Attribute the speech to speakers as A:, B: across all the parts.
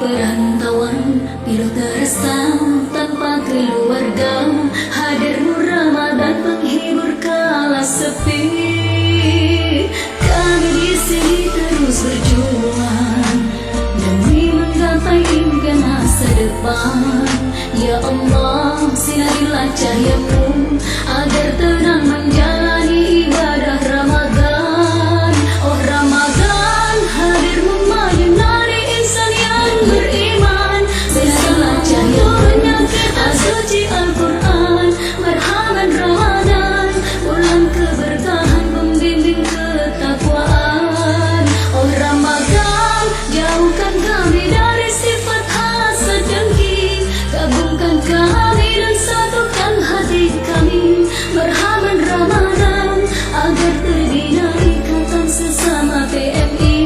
A: perantauan, pilu terasa tanpa keluarga. Hadirmu Ramadan penghibur kala sepi. Kami di sini terus berjuang demi menggapai impian masa depan. Ya Allah, sinarilah cahayamu agar tenang menjalani ibadah Ramadan. Oh Ramadan, hadirmu menyinari insan yang beriman. Sinarilah cahayamu suci Al-Quran. Marhaban Ramadan, bulan keberkahan pembimbing ketakwaan. Oh Ramadan, jauhkan kami dari sifat hasad dengki. Gabungkan kami dan satukan hati kami. Marhaban Ramadan, agar terbina ikatan sesama PMI.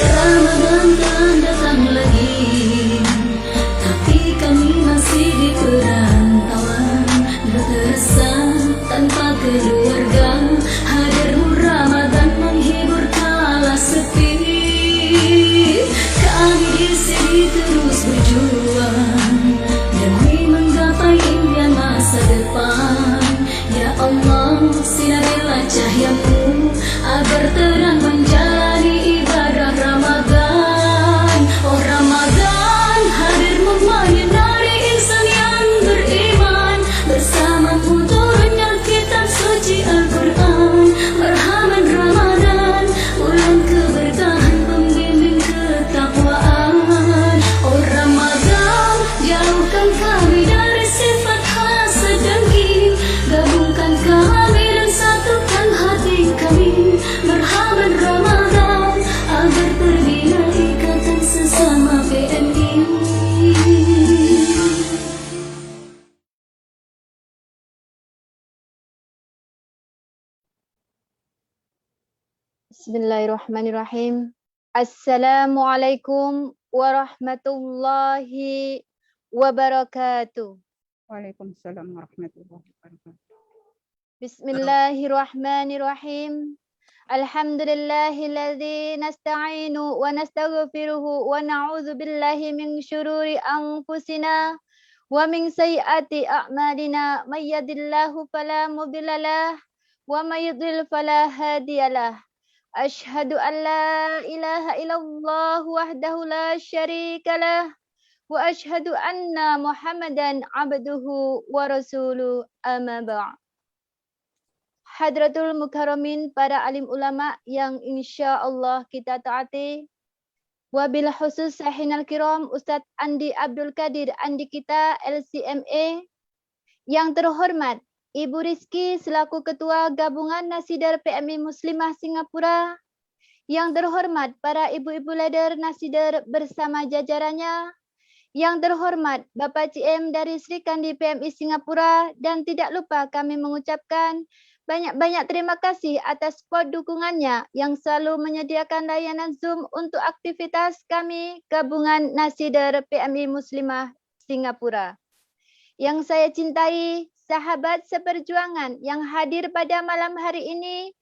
A: Ramadan tak datang lagi, tapi kami masih di perantauan. Bila terasa tanpa keluarga, hadirmu Ramadan menghibur kala sepi. Kami di sini terus berjuang demi menggapai impian masa depan. Ya Allah, sinarilah cahayamu agar terang menjalani ibadah Ramadan. Oh Ramadan, hadirmu menyinari insan yang beriman. Bersamamu turunnya kitab suci Al-Quran. Marhaban Ramadan, bulan keberkahan pembimbing ketakwaan. Oh Ramadan, jauhkan kami dari sifat hasad dengki. Gabungkan kami dan satukan hati kami. Marhaban Ramadan, agar terbina ikatan sesama PMI.
B: Bismillahirrahmanirrahim. Assalamualaikum warahmatullahi wabarakatuh.
C: Waalaikumsalam warahmatullahi wabarakatuh.
B: Bismillahirrahmanirrahim. Alhamdulillahilladzi nasta'inu wa nastaghfiruhu wa na'udzu billahi min syururi anfusina wa min sayyiati a'malina. May yahdihillahu fala mudhillalah wa may yudhlil fala hadiyalah. Asyhadu an la ilaha illallah wahdahu la syarikalah wa asyhadu anna Muhammadan abduhu wa rasuluh, amma ba'. Hadratul Mukarramin, para alim ulama yang insya Allah kita taati. Wabil khusus sahinal kiram Ustadz Andi Abdul Qadir Andi kita LCMA. Yang terhormat Ibu Rizky selaku Ketua Gabungan Nasidar PMI Muslimah Singapura. Yang terhormat para ibu-ibu leader Nasidar bersama jajarannya. Yang terhormat Bapak CM dari Sri Kandi PMI Singapura, dan tidak lupa kami mengucapkan banyak-banyak terima kasih atas support dukungannya yang selalu menyediakan layanan Zoom untuk aktivitas kami Gabungan Nasidar PMI Muslimah Singapura. Yang saya cintai, sahabat seperjuangan yang hadir pada malam hari ini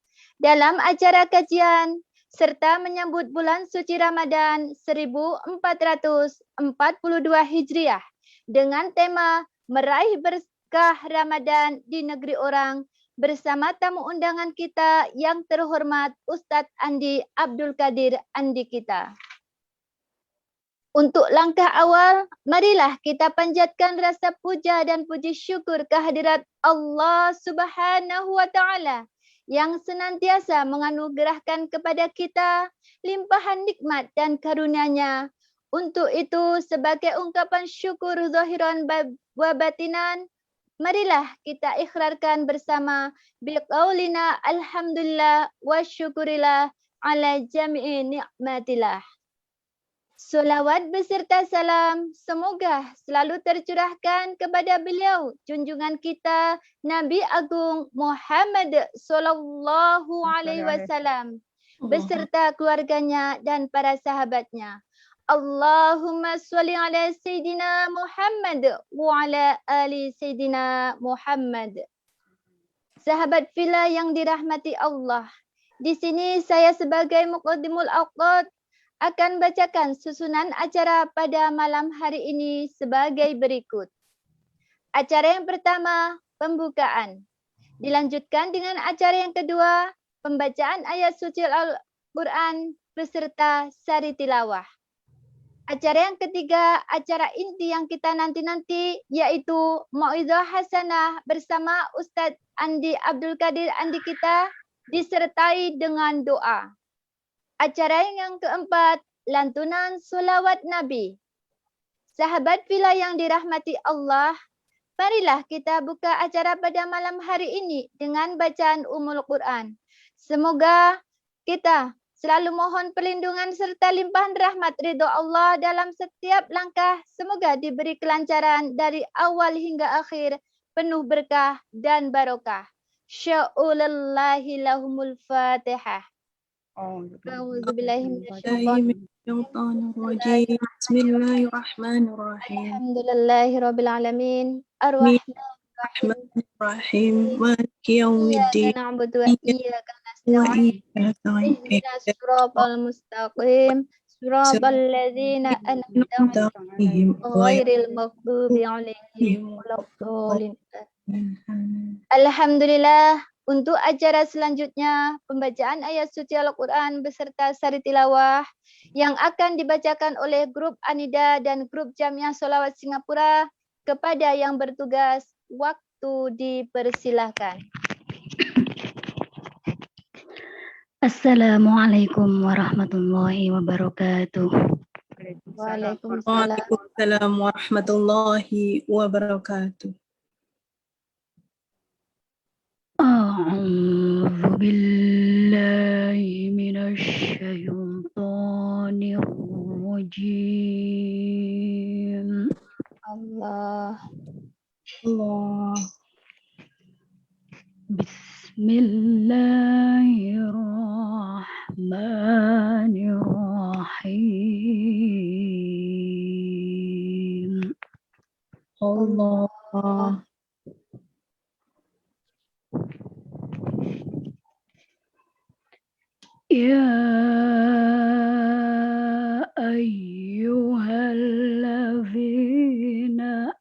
B: dalam acara kajian serta menyambut bulan suci Ramadan 1442 Hijriah dengan tema Meraih Berkah Ramadan di Negeri Orang bersama tamu undangan kita yang terhormat Ustadz Andi Abdul Qadir Andi kita. Untuk langkah awal, marilah kita panjatkan rasa puja dan puji syukur kehadirat Allah Subhanahu wa Ta'ala yang senantiasa menganugerahkan kepada kita limpahan nikmat dan karunia-Nya. Untuk itu, sebagai ungkapan syukur zahiran wa batinan, marilah kita ikhrarkan bersama biqaulina alhamdulillah wa syukurillah ala jami'i ni'matillah. Salawat beserta salam semoga selalu tercurahkan kepada beliau junjungan kita Nabi Agung Muhammad sallallahu alaihi wasallam beserta keluarganya dan para sahabatnya. Allahumma sholli ala Sayyidina Muhammad wa ala ali Sayyidina Muhammad. Sahabat fillah yang dirahmati Allah, di sini saya sebagai muqaddimul awqat akan bacakan susunan acara pada malam hari ini sebagai berikut. Acara yang pertama, pembukaan. Dilanjutkan dengan acara yang kedua, pembacaan ayat suci Al-Quran beserta sari tilawah. Acara yang ketiga, acara inti yang kita nanti-nanti, yaitu Mau'izah Hasanah bersama Ustadz Andi Abdul Qadir Andi kita, disertai dengan doa. Acara yang keempat, lantunan solawat Nabi. Sahabat fillah yang dirahmati Allah, marilah kita buka acara pada malam hari ini dengan bacaan Ummul Quran. Semoga kita selalu mohon perlindungan serta limpahan rahmat ridho Allah dalam setiap langkah. Semoga diberi kelancaran dari awal hingga akhir, penuh berkah dan barokah. Sya'ulallahi lahumul fatihah. A'udzubillahi minasyaitonir
D: Bismillahirrahmanirrahim.
B: Alhamdulillahirabbil alamin.
D: Ar-Rahmanir-Rahim. Maliki yaumiddin.
B: Iyyaka na'budu wa iyyaka nasta'in. Ihdinas siratal mustaqim. Siratal ladzina an'amta 'alaihim ghairil maghdubi 'alaihim waladdallin. Alhamdulillah, untuk acara selanjutnya pembacaan ayat suci Al-Quran beserta sari tilawah yang akan dibacakan oleh grup Anida dan grup Jamiah Sholawat Singapura. Kepada yang bertugas, waktu dipersilahkan.
E: Assalamualaikum warahmatullahi wabarakatuh.
B: Waalaikumsalam.
D: Waalaikumsalam warahmatullahi wabarakatuh.
E: A'udzu billahi minasy syaithanir rajim.
B: Allah.
E: Bismillahirrahmanirrahim.
D: Allah.
E: Ya ayyuhalladzina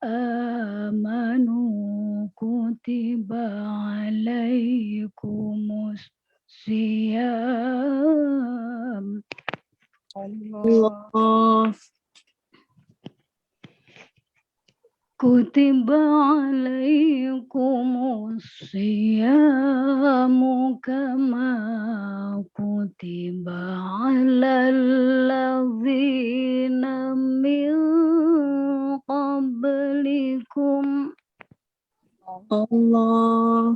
E: amanu kutiba alaikumus siyam.
D: Allah.
E: Kutiba alaikumus siyamu kama kutiba alal ladzina min qablikum.
D: Allah.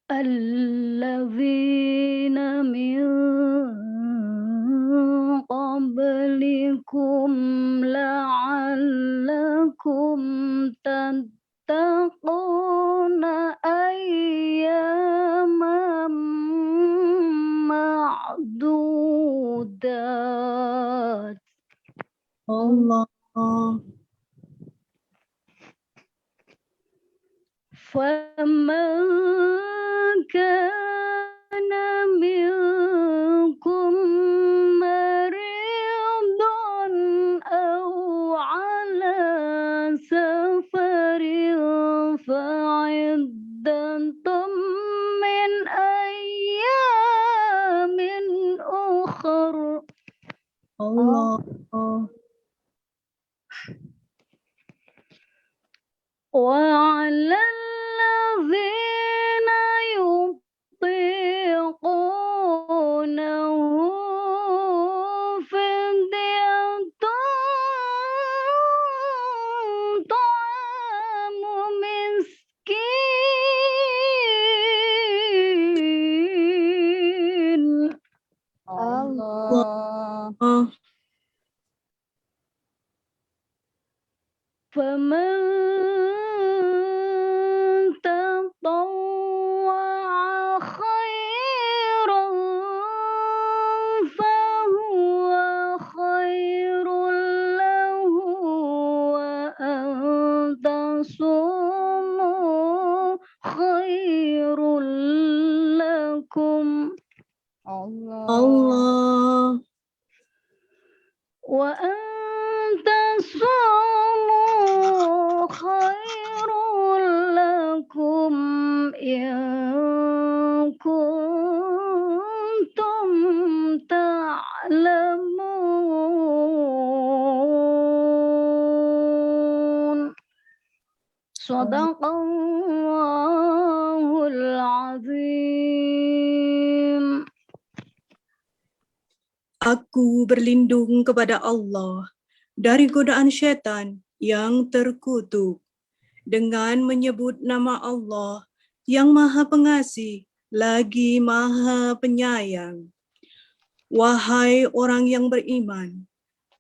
E: Alladzina min qablikum la'allakum tattaquna ayyaman ma'dudat.
D: Allah.
E: فَمَنْ كَانَ مِنْكُمْ مَرِيضًا أَوْ عَلَى سَفَرٍ فَعِدَّةٌ مِنْ أَيَّامٍ أُخَرَ.
D: Allah.
E: وَعَلَى الَّذِينَ يُطِيقُونَهُ فِدْيَةٌ طَعَامُ مِسْكِينٍ.
C: Allah.
E: فَمَنْ لكم إن كنتم تعلمون. صدق الله العظيم.
D: Aku berlindung kepada Allah dari godaan syaitan yang terkutuk dengan menyebut nama Allah yang Maha Pengasih lagi Maha Penyayang. Wahai orang yang beriman,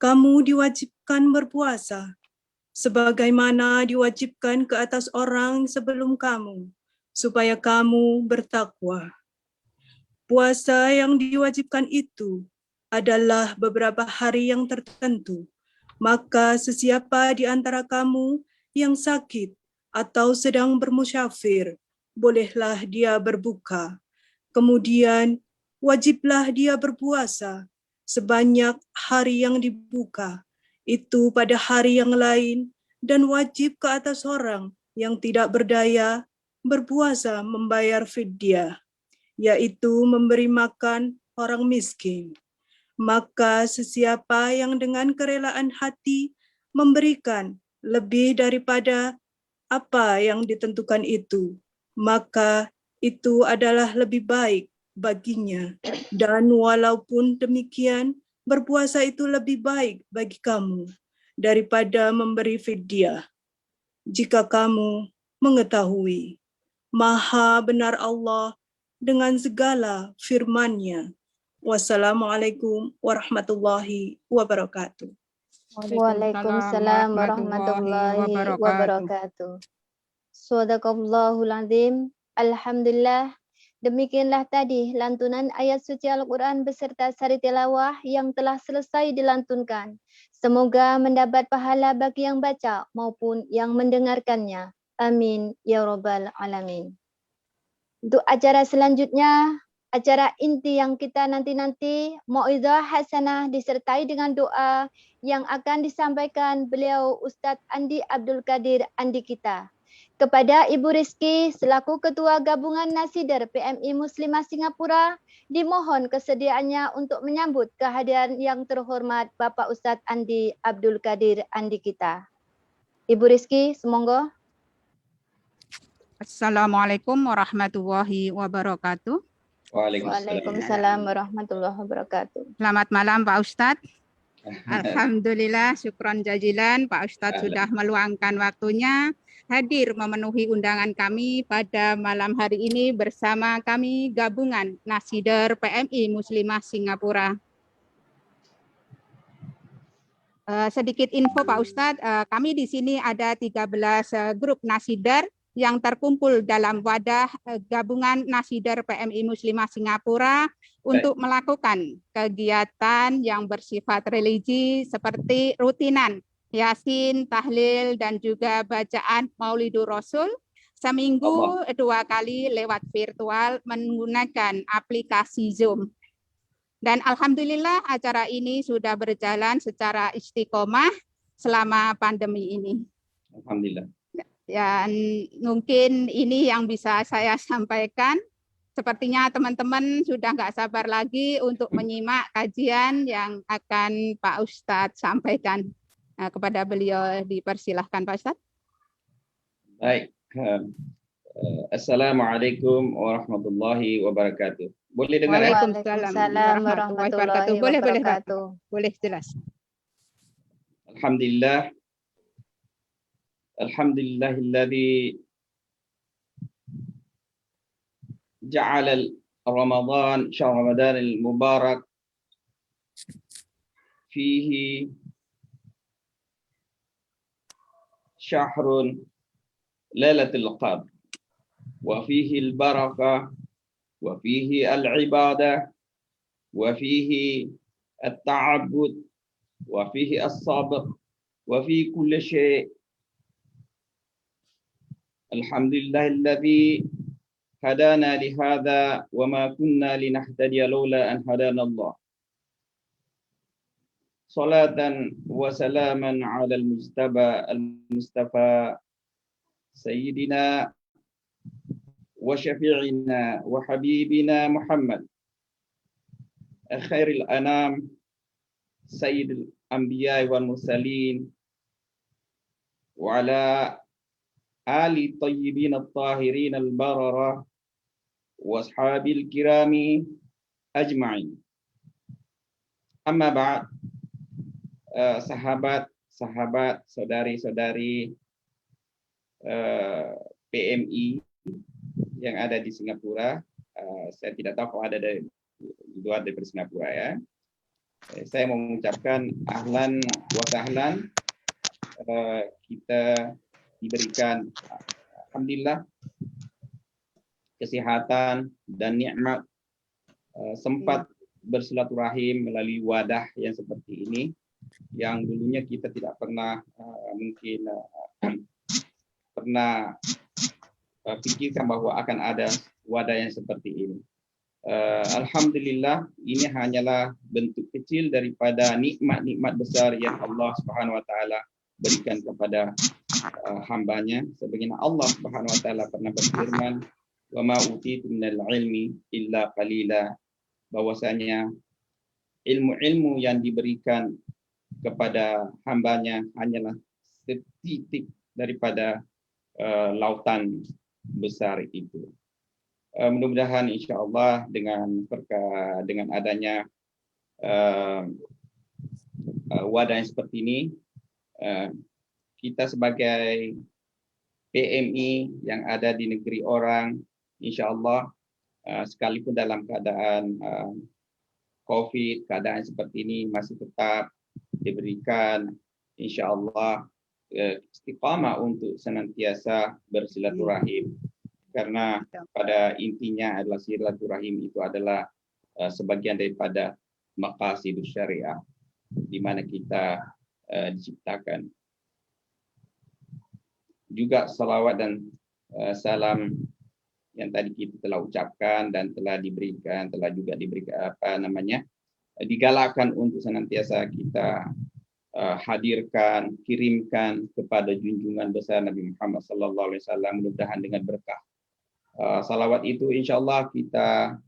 D: kamu diwajibkan berpuasa sebagaimana diwajibkan ke atas orang sebelum kamu, supaya kamu bertakwa. Puasa yang diwajibkan itu adalah beberapa hari yang tertentu, maka sesiapa di antara kamu yang sakit atau sedang bermusyafir, bolehlah dia berbuka. Kemudian wajiblah dia berpuasa sebanyak hari yang dibuka, itu pada hari yang lain, dan wajib ke atas orang yang tidak berdaya berpuasa membayar fidyah, yaitu memberi makan orang miskin. Maka sesiapa yang dengan kerelaan hati memberikan lebih daripada apa yang ditentukan itu, maka itu adalah lebih baik baginya. Dan walaupun demikian, berpuasa itu lebih baik bagi kamu daripada memberi fidyah, jika kamu mengetahui. Maha benar Allah dengan segala firman-Nya. Wassalamualaikum warahmatullahi wabarakatuh.
B: Waalaikumsalam warahmatullahi wabarakatuh. Sadaqallahul azim. Alhamdulillah. Demikianlah tadi lantunan ayat suci Al-Quran beserta sari tilawah yang telah selesai dilantunkan. Semoga mendapat pahala bagi yang baca maupun yang mendengarkannya. Amin ya rabbal alamin. Untuk acara selanjutnya, acara inti yang kita nanti-nanti, mau'izah hasanah disertai dengan doa yang akan disampaikan beliau Ustadz Andi Abdul Qadir Andi kita. Kepada Ibu Rizky selaku Ketua Gabungan Nasider PMI Muslimah Singapura, dimohon kesediaannya untuk menyambut kehadiran yang terhormat Bapak Ustadz Andi Abdul Qadir Andi kita. Ibu Rizky, semoga.
C: Assalamualaikum warahmatullahi wabarakatuh.
B: Waalaikumsalam warahmatullahi wabarakatuh.
C: Selamat malam Pak Ustadz. Alhamdulillah, syukron jazilan Pak Ustadz sudah meluangkan waktunya hadir memenuhi undangan kami pada malam hari ini bersama kami Gabungan Nasider PMI Muslimah Singapura. Sedikit info Pak Ustadz, kami di sini ada 13 grup Nasider yang terkumpul dalam wadah Gabungan Nasider PMI Muslimah Singapura untuk melakukan kegiatan yang bersifat religi seperti rutinan Yasin, tahlil, dan juga bacaan Maulidur Rasul seminggu 2 kali lewat virtual menggunakan aplikasi Zoom. Dan alhamdulillah acara ini sudah berjalan secara istiqomah selama pandemi ini.
F: Alhamdulillah.
C: Dan mungkin ini yang bisa saya sampaikan. Sepertinya teman-teman sudah nggak sabar lagi untuk menyimak kajian yang akan Pak Ustadz sampaikan. Nah, kepada beliau dipersilahkan Pak Ustadz.
F: Baik. Assalamualaikum warahmatullahi wabarakatuh. Boleh dengar ya?
B: Waalaikumsalam warahmatullahi wabarakatuh.
C: Boleh jelas.
F: Alhamdulillah. Alhamdulillahilladzi ja'ala Ramadan syahr Ramadan al-mubarak fihi syahrun lailatul qadr wa fihi al-barakah wa fihi al-ibadah wa fihi at-ta'abbud wa fihi as-sabr wa fihi kulli syai'. Alhamdulillahilladzi hadana lihada wa ma kunna linahtadiya laula an hadana Allah. Salatan wa salaman ala al-mustafa سيدنا وشفيعنا وحبيبنا محمد خير الأنام سيد الأنبياء والمرسلين وعلى آل الطيبين الطاهرين البررة وأصحاب الكرام أجمعين. Amma ba'd, sahabat-sahabat, saudari-saudari PMI yang ada di Singapura. Saya tidak tahu kalau ada dari luar dari Singapura ya. Saya mau mengucapkan ahlan wa sahlan. Kita diberikan alhamdulillah kesehatan dan nikmat sempat bersilaturahim melalui wadah yang seperti ini, yang dulunya kita tidak pernah pernah pikirkan bahwa akan ada wadah yang seperti ini. Alhamdulillah, ini hanyalah bentuk kecil daripada nikmat-nikmat besar yang Allah Subhanahu wa taala berikan kepada hambanya. Sebagaimana Allah Subhanahu wa taala pernah berfirman, "Wa ma utitum minal ilmi illa qalila." Bahwasanya ilmu-ilmu yang diberikan kepada hambanya hanyalah setitik daripada lautan besar itu. Mudah-mudahan insya Allah dengan adanya wadah yang seperti ini, kita sebagai PMI yang ada di negeri orang, insya Allah sekalipun dalam keadaan COVID, keadaan seperti ini masih tetap diberikan insya Allah istiqamah untuk senantiasa bersilaturahim, karena pada intinya adalah silaturahim itu adalah sebagian daripada maqasidus syariah di mana kita diciptakan. Juga salawat dan salam yang tadi kita telah ucapkan dan telah juga diberikan digalakkan untuk senantiasa kita hadirkan, kirimkan kepada junjungan besar Nabi Muhammad SAW, mudah-mudahan dengan berkah salawat itu insyaallah kita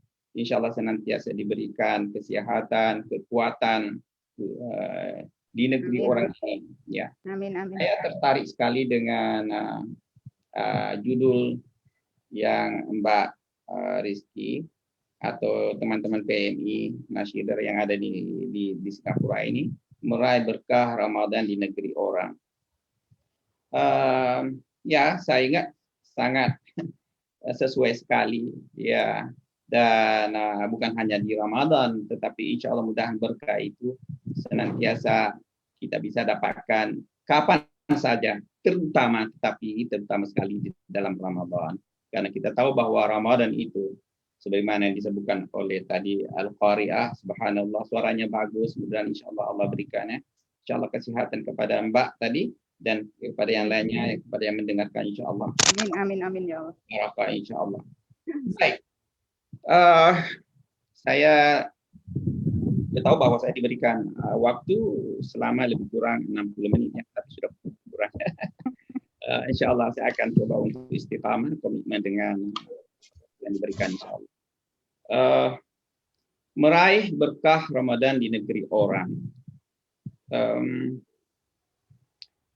F: senantiasa diberikan kesehatan, kekuatan di negeri orang ini ya.
C: Amin, amin.
F: Saya tertarik sekali dengan judul yang Mbak Rizky atau teman-teman PMI Nasyider yang ada di Singapura ini, meraih berkah Ramadan di negeri orang. Ya, saya ingat sangat sesuai sekali ya, dan bukan hanya di Ramadan, tetapi insya Allah mudah berkah itu senantiasa kita bisa dapatkan kapan saja, terutama sekali di dalam Ramadan. Karena kita tahu bahwa Ramadan itu sebagaimana yang disebutkan oleh tadi Al-Qari'ah, subhanallah suaranya bagus, mudah-mudahan insyaallah Allah berikannya insyaallah kesehatan kepada Mbak tadi dan kepada yang lainnya, kepada yang mendengarkan insyaallah.
C: Amin, amin, amin ya Allah.
F: Barakah insyaallah. Baik. Saya tahu bahwa saya diberikan waktu selama lebih kurang 60 menit ya, tapi sudah kurang. Insya Allah saya akan coba untuk istiqamah, komitmen dengan yang diberikan insya Allah. Meraih berkah Ramadan di negeri orang.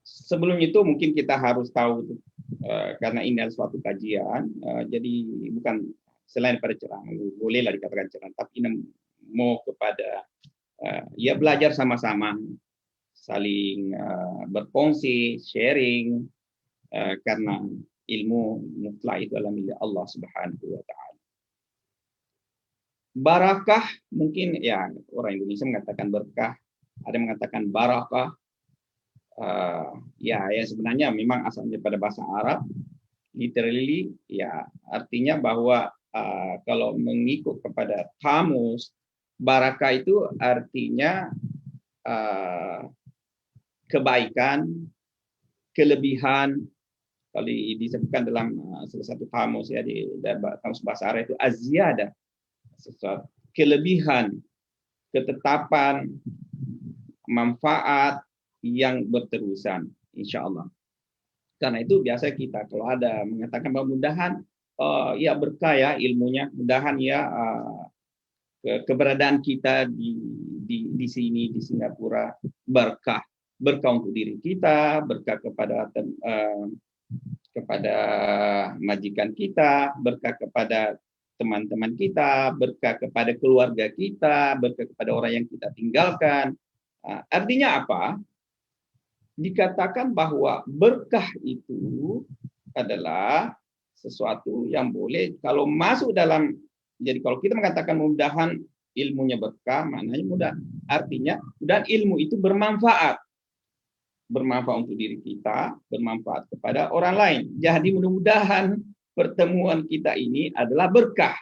F: Sebelum itu mungkin kita harus tahu, karena ini adalah suatu kajian, jadi bukan selain pada ceramah, bolehlah dikatakan ceramah, tapi ini mau kepada ya belajar sama-sama, saling berkongsi, sharing. Karena ilmu mutlak itu adalah milik Allah Subhanahu wa taala. Barakah mungkin ya orang Indonesia mengatakan berkah, ada yang mengatakan barakah. Ya sebenarnya memang asalnya pada bahasa Arab, literally ya artinya bahwa kalau mengikut kepada kamus, barakah itu artinya kebaikan, kelebihan. Kalau disebutkan dalam salah satu kamus ya di kamus bahasa Arab itu aziyadah, sesuatu kelebihan, ketetapan, manfaat yang berterusan, insya Allah. Karena itu biasa kita kalau ada mengatakan bahwa mudahan ya berkah ya ilmunya, mudahan ya keberadaan kita di sini di Singapura berkah untuk diri kita, berkah kepada majikan kita, berkah kepada teman-teman kita, berkah kepada keluarga kita, berkah kepada orang yang kita tinggalkan. Artinya apa? Dikatakan bahwa berkah itu adalah sesuatu yang boleh kalau masuk dalam, jadi kalau kita mengatakan mudahan ilmunya berkah, maknanya mudah, artinya mudahan ilmu itu bermanfaat untuk diri kita, bermanfaat kepada orang lain. Jadi mudah-mudahan pertemuan kita ini adalah berkah,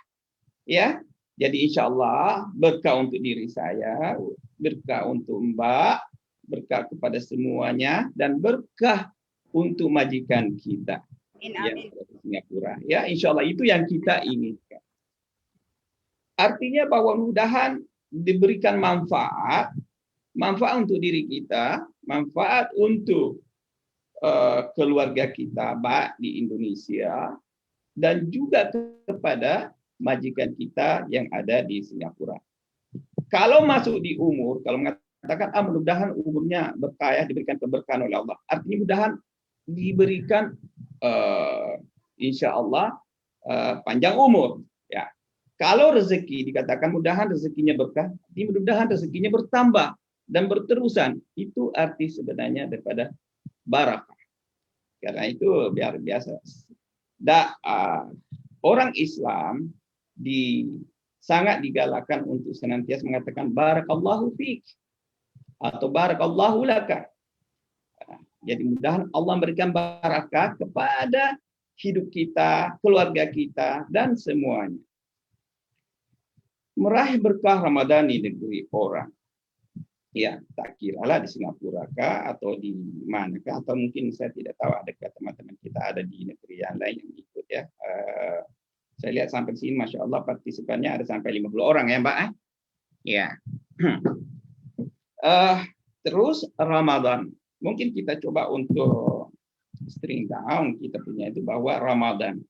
F: ya. Jadi insya Allah berkah untuk diri saya, berkah untuk Mbak, berkah kepada semuanya, dan berkah untuk majikan kita yang ada di Singapura. Ya, insya Allah itu yang kita inginkan. Artinya bahwa mudahan diberikan manfaat untuk diri kita, manfaat untuk keluarga kita, baik di Indonesia, dan juga kepada majikan kita yang ada di Singapura. Kalau masuk di umur, kalau mengatakan mudah-mudahan umurnya berkah, diberikan keberkahan oleh Allah. Artinya mudahan diberikan insya Allah panjang umur. Ya. Kalau rezeki dikatakan mudahan rezekinya berkah, mudah-mudahan rezekinya bertambah dan berterusan. Itu arti sebenarnya daripada barakah. Karena itu biar biasa. Orang Islam sangat digalakkan untuk senantiasa mengatakan barakallahu fiik atau barakallahu laka. Jadi mudahan Allah memberikan barakah kepada hidup kita, keluarga kita, dan semuanya. Meraih berkah Ramadan di negeri orang. Ya, tak kiralah di Singapura kah, atau di manakah, atau mungkin saya tidak tahu, adakah teman-teman kita ada di negeri yang lain yang ikut ya. Saya lihat sampai sini, Masya Allah, partisipannya ada sampai 50 orang ya Mbak. Ya. Terus Ramadan. Mungkin kita coba untuk string down, kita punya itu bahwa Ramadan.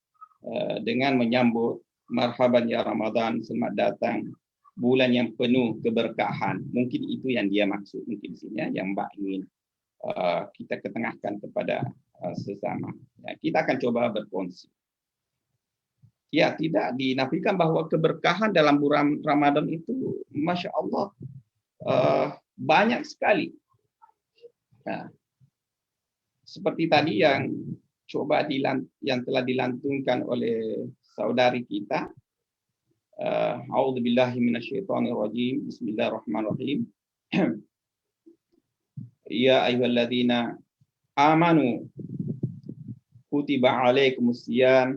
F: Dengan menyambut marhaban ya Ramadan, selamat datang. Bulan yang penuh keberkahan. Mungkin itu yang dia maksud. Mungkin sini yang Mbak ingin kita ketengahkan kepada sesama. Ya, kita akan coba berkongsi. Ya, tidak dinafikan bahwa keberkahan dalam bulan Ramadan itu, Masya Allah, banyak sekali. Nah, seperti tadi yang telah dilantunkan oleh saudari kita. A'udzubillahi minasyaitonirrajim. Bismillahirrahmanirrahim. Ya ayyuhalladzina amanu kutiba alaikumusiyam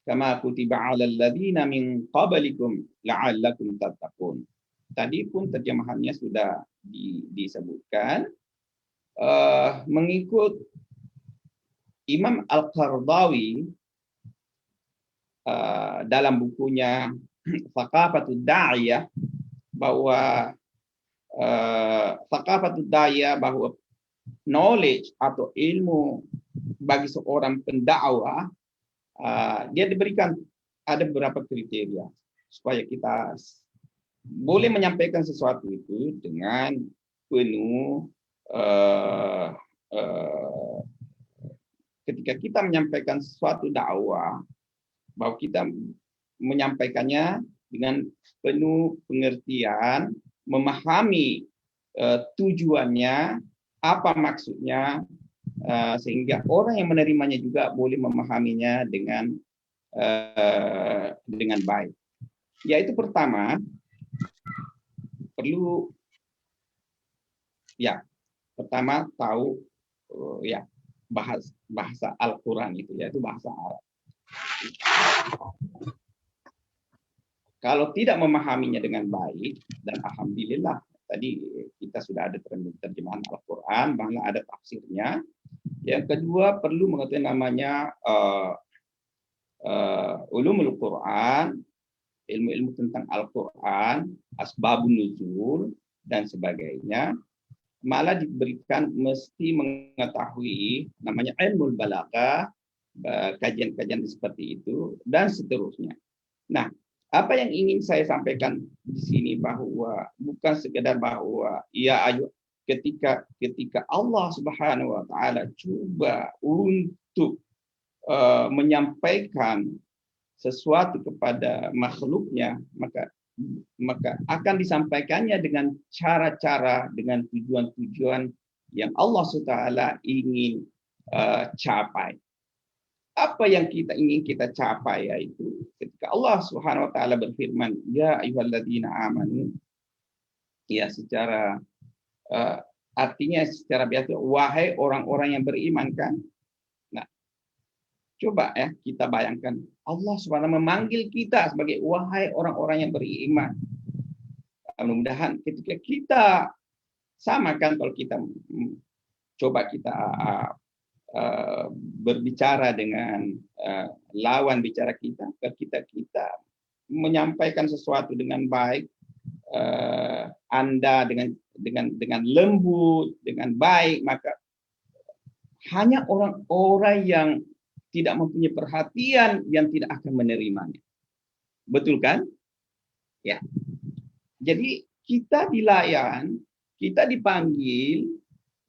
F: kama kutiba 'alal ladzina min qablikum la'allakum tattaqun. Tadi pun terjemahannya sudah disebutkan. Mengikut Imam Al-Qardawi dalam bukunya Thaqafatud Da'iyah, bahwa Thaqafatud Da'iyah, bahwa knowledge atau ilmu bagi seorang pendakwah, dia diberikan ada beberapa kriteria supaya kita boleh menyampaikan sesuatu itu dengan penuh. Ketika kita menyampaikan sesuatu dakwah, bahwa kita menyampaikannya dengan penuh pengertian, memahami tujuannya, apa maksudnya, sehingga orang yang menerimanya juga boleh memahaminya dengan baik. Yaitu pertama, perlu tahu bahasa Al-Quran itu, yaitu bahasa Arab. Kalau tidak memahaminya dengan baik, dan alhamdulillah tadi kita sudah ada terjemahan Al-Quran, bahkan ada tafsirnya. Yang kedua, perlu mengetahui namanya ulumul Quran, ilmu-ilmu tentang Al-Quran, asbabun nuzul, dan sebagainya. malah diberikan mesti mengetahui namanya ilmu balaghah, kajian-kajian seperti itu dan seterusnya. Nah, apa yang ingin saya sampaikan di sini bahwa bukan sekedar bahwa ya ayo ketika Allah Subhanahu wa taala coba untuk menyampaikan sesuatu kepada makhluknya, maka akan disampaikannya dengan cara-cara, dengan tujuan-tujuan yang Allah SWT ingin capai. Apa yang kita ingin kita capai yaitu ketika Allah Subhanahu wa taala berfirman, ya ayyuhalladzina amanu, ya secara artinya secara biasa, wahai orang-orang yang beriman kan. Nah, coba ya kita bayangkan Allah SWT memanggil kita sebagai wahai orang-orang yang beriman. Mudah-mudahan ketika kita sama kan kalau kita coba kita berbicara dengan lawan bicara kita, kita menyampaikan sesuatu dengan baik, Anda dengan lembut, dengan baik, maka hanya orang-orang yang tidak mempunyai perhatian yang tidak akan menerimanya. Betul kan? Ya. Jadi kita dilayan, kita dipanggil,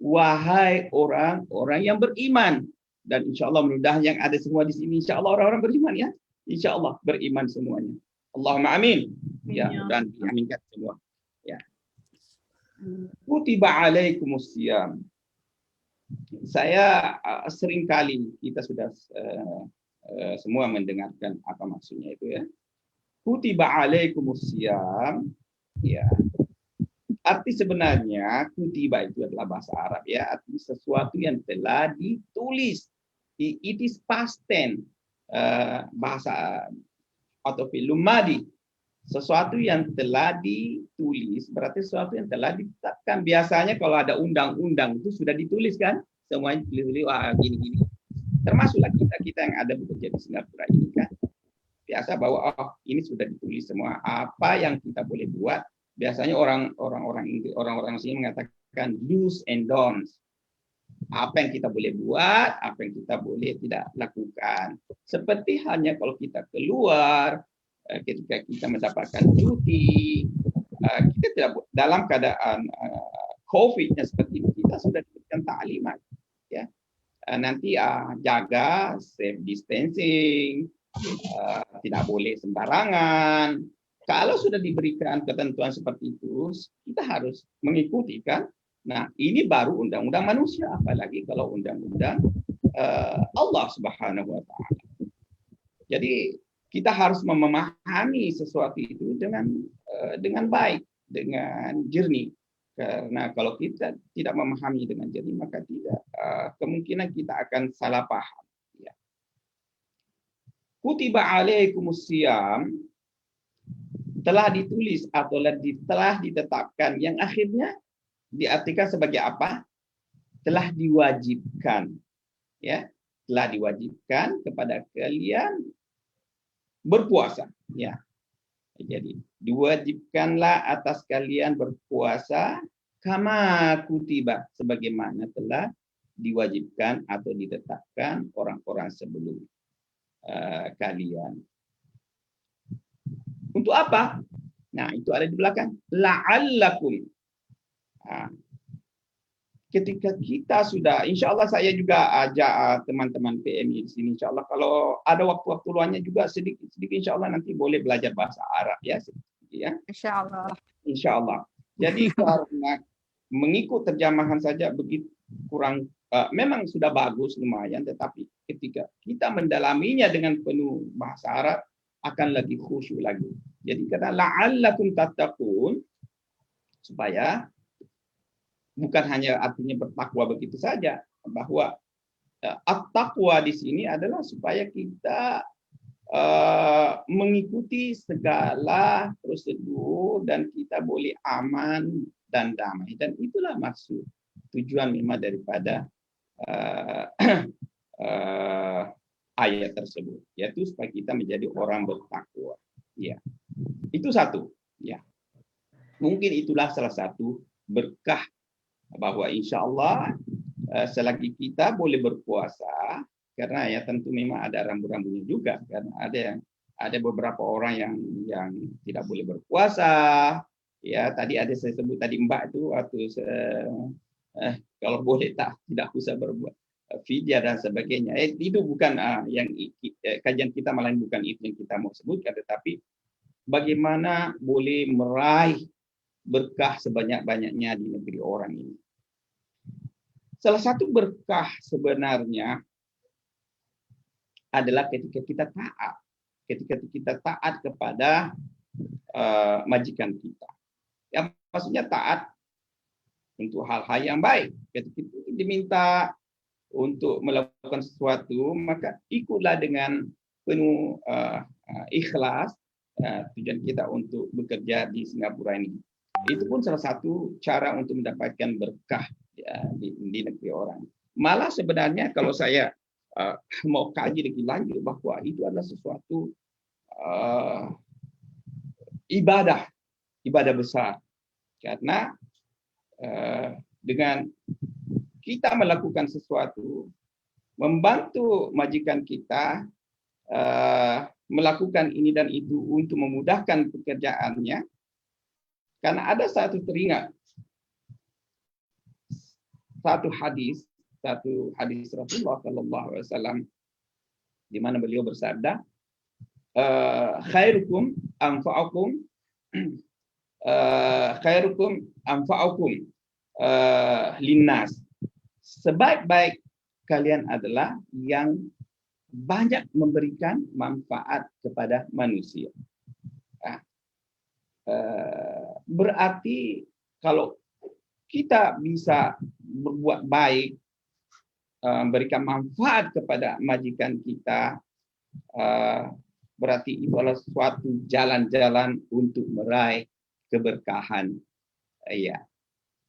F: wahai orang-orang yang beriman. Dan insya Allah mudah yang ada semua di sini, insya Allah orang-orang beriman ya. Insya Allah beriman semuanya. Allahumma amin. Ya, dan diaminkan semua. Ya. Kutiba alaikumusiyam. Saya seringkali kita sudah semua mendengarkan apa maksudnya itu ya. Kutiba alaikumusiyam, ya. Arti sebenarnya kutiba itu adalah bahasa Arab ya, arti sesuatu yang telah ditulis. It is past tense, bahasa atau fi'il madi. Sesuatu yang telah ditulis berarti sesuatu yang telah ditetapkan. Biasanya kalau ada undang-undang itu sudah ditulis kan, semuanya ditulis, wah gini-gini. Termasuklah kita yang ada bekerja di Singapura ini kan, biasa bahwa ini sudah ditulis semua apa yang kita boleh buat. Biasanya orang-orang sini mengatakan do's and don'ts. Apa yang kita boleh buat, apa yang kita boleh tidak lakukan. Seperti halnya kalau kita keluar, ketika kita mendapatkan cuti, kita tidak dalam keadaan COVID-nya seperti ini, kita sudah diberikan taklimat, ya. Nanti jaga safe distancing, tidak boleh sembarangan. Kalau sudah diberikan ketentuan seperti itu, kita harus mengikuti kan. Nah, ini baru undang-undang manusia, apalagi kalau undang-undang Allah Subhanahu wa taala. Jadi kita harus memahami sesuatu itu dengan baik, dengan jernih. Karena kalau kita tidak memahami dengan jernih, maka kemungkinan kita akan salah paham. Ya. Kutiba alaikumusiyam, telah ditulis atau telah ditetapkan, yang akhirnya diartikan sebagai apa? Telah diwajibkan, ya, telah diwajibkan kepada kalian berpuasa, ya. Jadi diwajibkanlah atas kalian berpuasa kama kutiba, sebagaimana telah diwajibkan atau ditetapkan orang-orang sebelum kalian. Untuk apa? Nah, itu ada di belakang. La'allakum. Nah, ketika kita sudah, insya Allah saya juga ajak teman-teman PMI di sini. Insya Allah kalau ada waktu-waktu luangnya juga sedikit insya Allah nanti boleh belajar bahasa Arab ya. Ya.
C: Insya Allah.
F: Insya Allah. Jadi karena mengikut terjemahan saja begitu kurang, memang sudah bagus lumayan, tetapi ketika kita mendalaminya dengan penuh bahasa Arab, akan lebih khusyuk lagi. Jadi kata la'allakum tattaqun, supaya bukan hanya artinya bertakwa begitu saja, bahwa at-taqwa di sini adalah supaya kita mengikuti segala prosedur dan kita boleh aman dan damai. Dan itulah maksud tujuan memang daripada ayat tersebut, yaitu supaya kita menjadi orang bertakwa. Ya, itu satu. Ya, mungkin itulah salah satu berkah bahwa insya Allah selagi kita boleh berpuasa, karena ya tentu memang ada rambu-rambunya juga, karena ada beberapa orang yang tidak boleh berpuasa. Ya, tadi ada saya sebut tadi Mbak itu waktu kalau boleh tidak usah berbuat fidyah dan sebagainya. Itu bukan yang kajian kita, malah bukan itu yang kita mau sebutkan, tetapi bagaimana boleh meraih berkah sebanyak-banyaknya di negeri orang ini. Salah satu berkah sebenarnya adalah ketika kita taat. Ketika kita taat kepada majikan kita. Ya, maksudnya taat untuk hal-hal yang baik. Ketika kita diminta untuk melakukan sesuatu, maka ikutlah dengan penuh ikhlas tujuan kita untuk bekerja di Singapura ini. Itu pun salah satu cara untuk mendapatkan berkah di negeri orang. Malah sebenarnya kalau saya mau kaji lebih lanjut bahwa itu adalah sesuatu ibadah besar, karena dengan kita melakukan sesuatu, membantu majikan kita melakukan ini dan itu untuk memudahkan pekerjaannya, karena ada teringat satu hadis Rasulullah Shallallahu Alaihi Wasallam di mana beliau bersabda, khairukum anfa'ukum linnas. Sebaik-baik kalian adalah yang banyak memberikan manfaat kepada manusia. Berarti kalau kita bisa berbuat baik, berikan manfaat kepada majikan kita, berarti itu adalah suatu jalan-jalan untuk meraih keberkahan. Ya,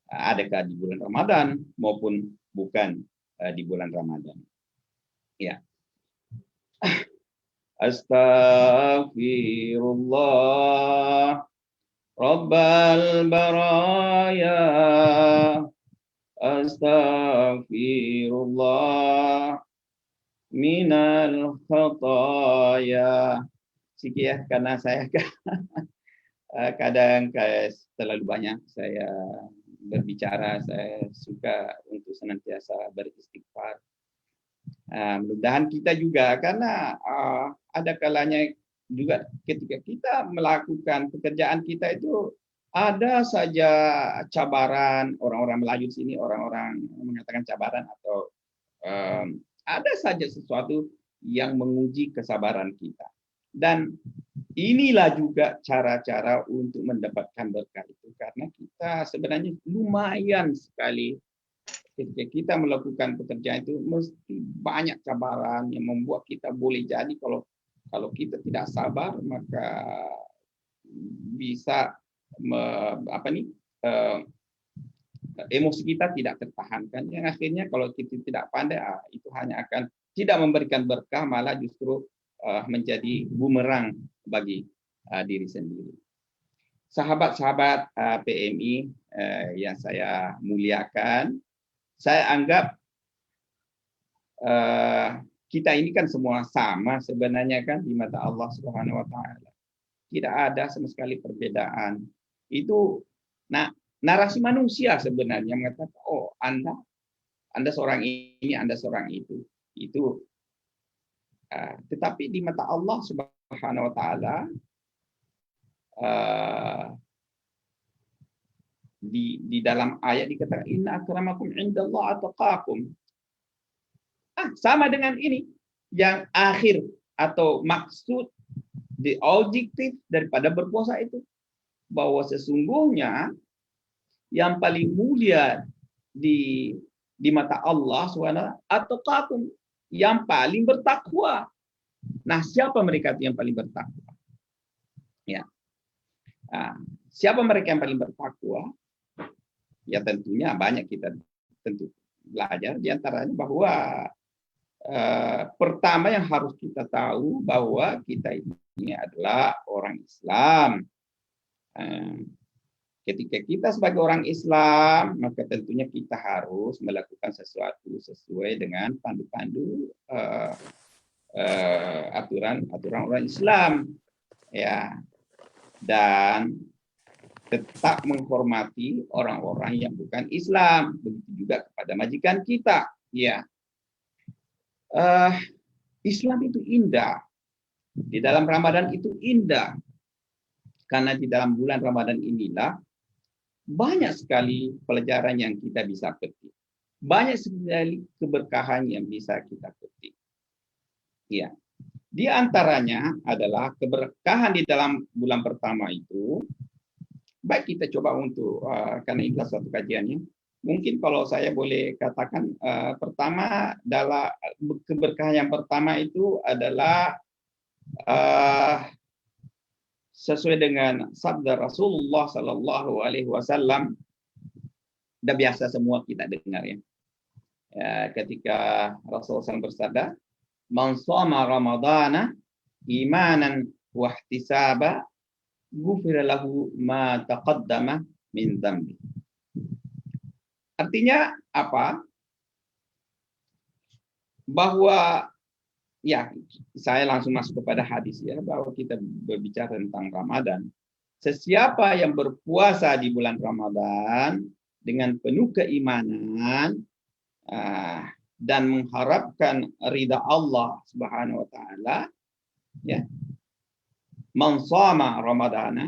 F: adakah di bulan Ramadan maupun bukan di bulan Ramadan. Ya. Astaghfirullah Rabbal baraya. Astaghfirullah minal khataya. Sikit karena saya kadang terlalu banyak saya berbicara, saya suka untuk senantiasa beristighfar. Mudah-mudahan kita juga, karena ada kalanya juga ketika kita melakukan pekerjaan kita itu ada saja cabaran. Orang-orang Melayu di sini, orang-orang mengatakan cabaran atau ada saja sesuatu yang menguji kesabaran kita. Dan inilah juga cara-cara untuk mendapatkan berkah itu, karena kita sebenarnya lumayan sekali ketika kita melakukan pekerjaan itu mesti banyak cabaran yang membuat kita boleh jadi kalau kita tidak sabar maka bisa emosi kita tidak tertahankan, yang akhirnya kalau kita tidak pandai itu hanya akan tidak memberikan berkah, malah justru menjadi bumerang bagi diri sendiri. Sahabat-sahabat PMI yang saya muliakan, saya anggap kita ini kan semua sama sebenarnya kan di mata Allah Subhanahu wa taala. Tidak ada sama sekali perbedaan. Itu narasi manusia sebenarnya mengatakan, oh Anda seorang ini, Anda seorang itu. Itu tetapi di mata Allah Subhanahu wa taala di dalam ayat dikatakan inna akramakum indallahi atqakum. Sama dengan ini yang akhir atau maksud di objektif daripada berpuasa itu, bahwa sesungguhnya yang paling mulia di mata Allah SWT atqakum, yang paling bertakwa. Nah, siapa mereka yang paling bertakwa? Ya. Siapa mereka yang paling bertakwa? Ya tentunya banyak kita tentu belajar, di antaranya bahwa pertama yang harus kita tahu bahwa kita ini adalah orang Islam. ketika kita sebagai orang Islam, maka tentunya kita harus melakukan sesuatu sesuai dengan pandu-pandu aturan orang Islam, ya, dan tetap menghormati orang-orang yang bukan Islam, begitu juga kepada majikan kita, ya. Islam itu indah, di dalam Ramadan itu indah, karena di dalam bulan Ramadan inilah banyak sekali pelajaran yang kita bisa petik, banyak sekali keberkahan yang bisa kita petik, ya. Di antaranya adalah keberkahan di dalam bulan pertama itu. Baik, kita coba untuk karena ini satu kajiannya. Mungkin kalau saya boleh katakan pertama adalah keberkahan yang pertama itu adalah sesuai dengan sabda Rasulullah Sallallahu Alaihi Wasallam. Sudah biasa semua kita dengar ya. Ketika Rasulullah SAW bersabda, "Man shoma Ramadana imanan wa ihtisaba, ghufira lahu ma taqaddama min dzambi." Artinya apa? Bahwa ya, saya langsung masuk kepada hadis ya, bahwa kita berbicara tentang Ramadan. Sesiapa yang berpuasa di bulan Ramadan dengan penuh keimanan dan mengharapkan ridha Allah Subhanahu wa taala, ya. Man shoma Ramadana,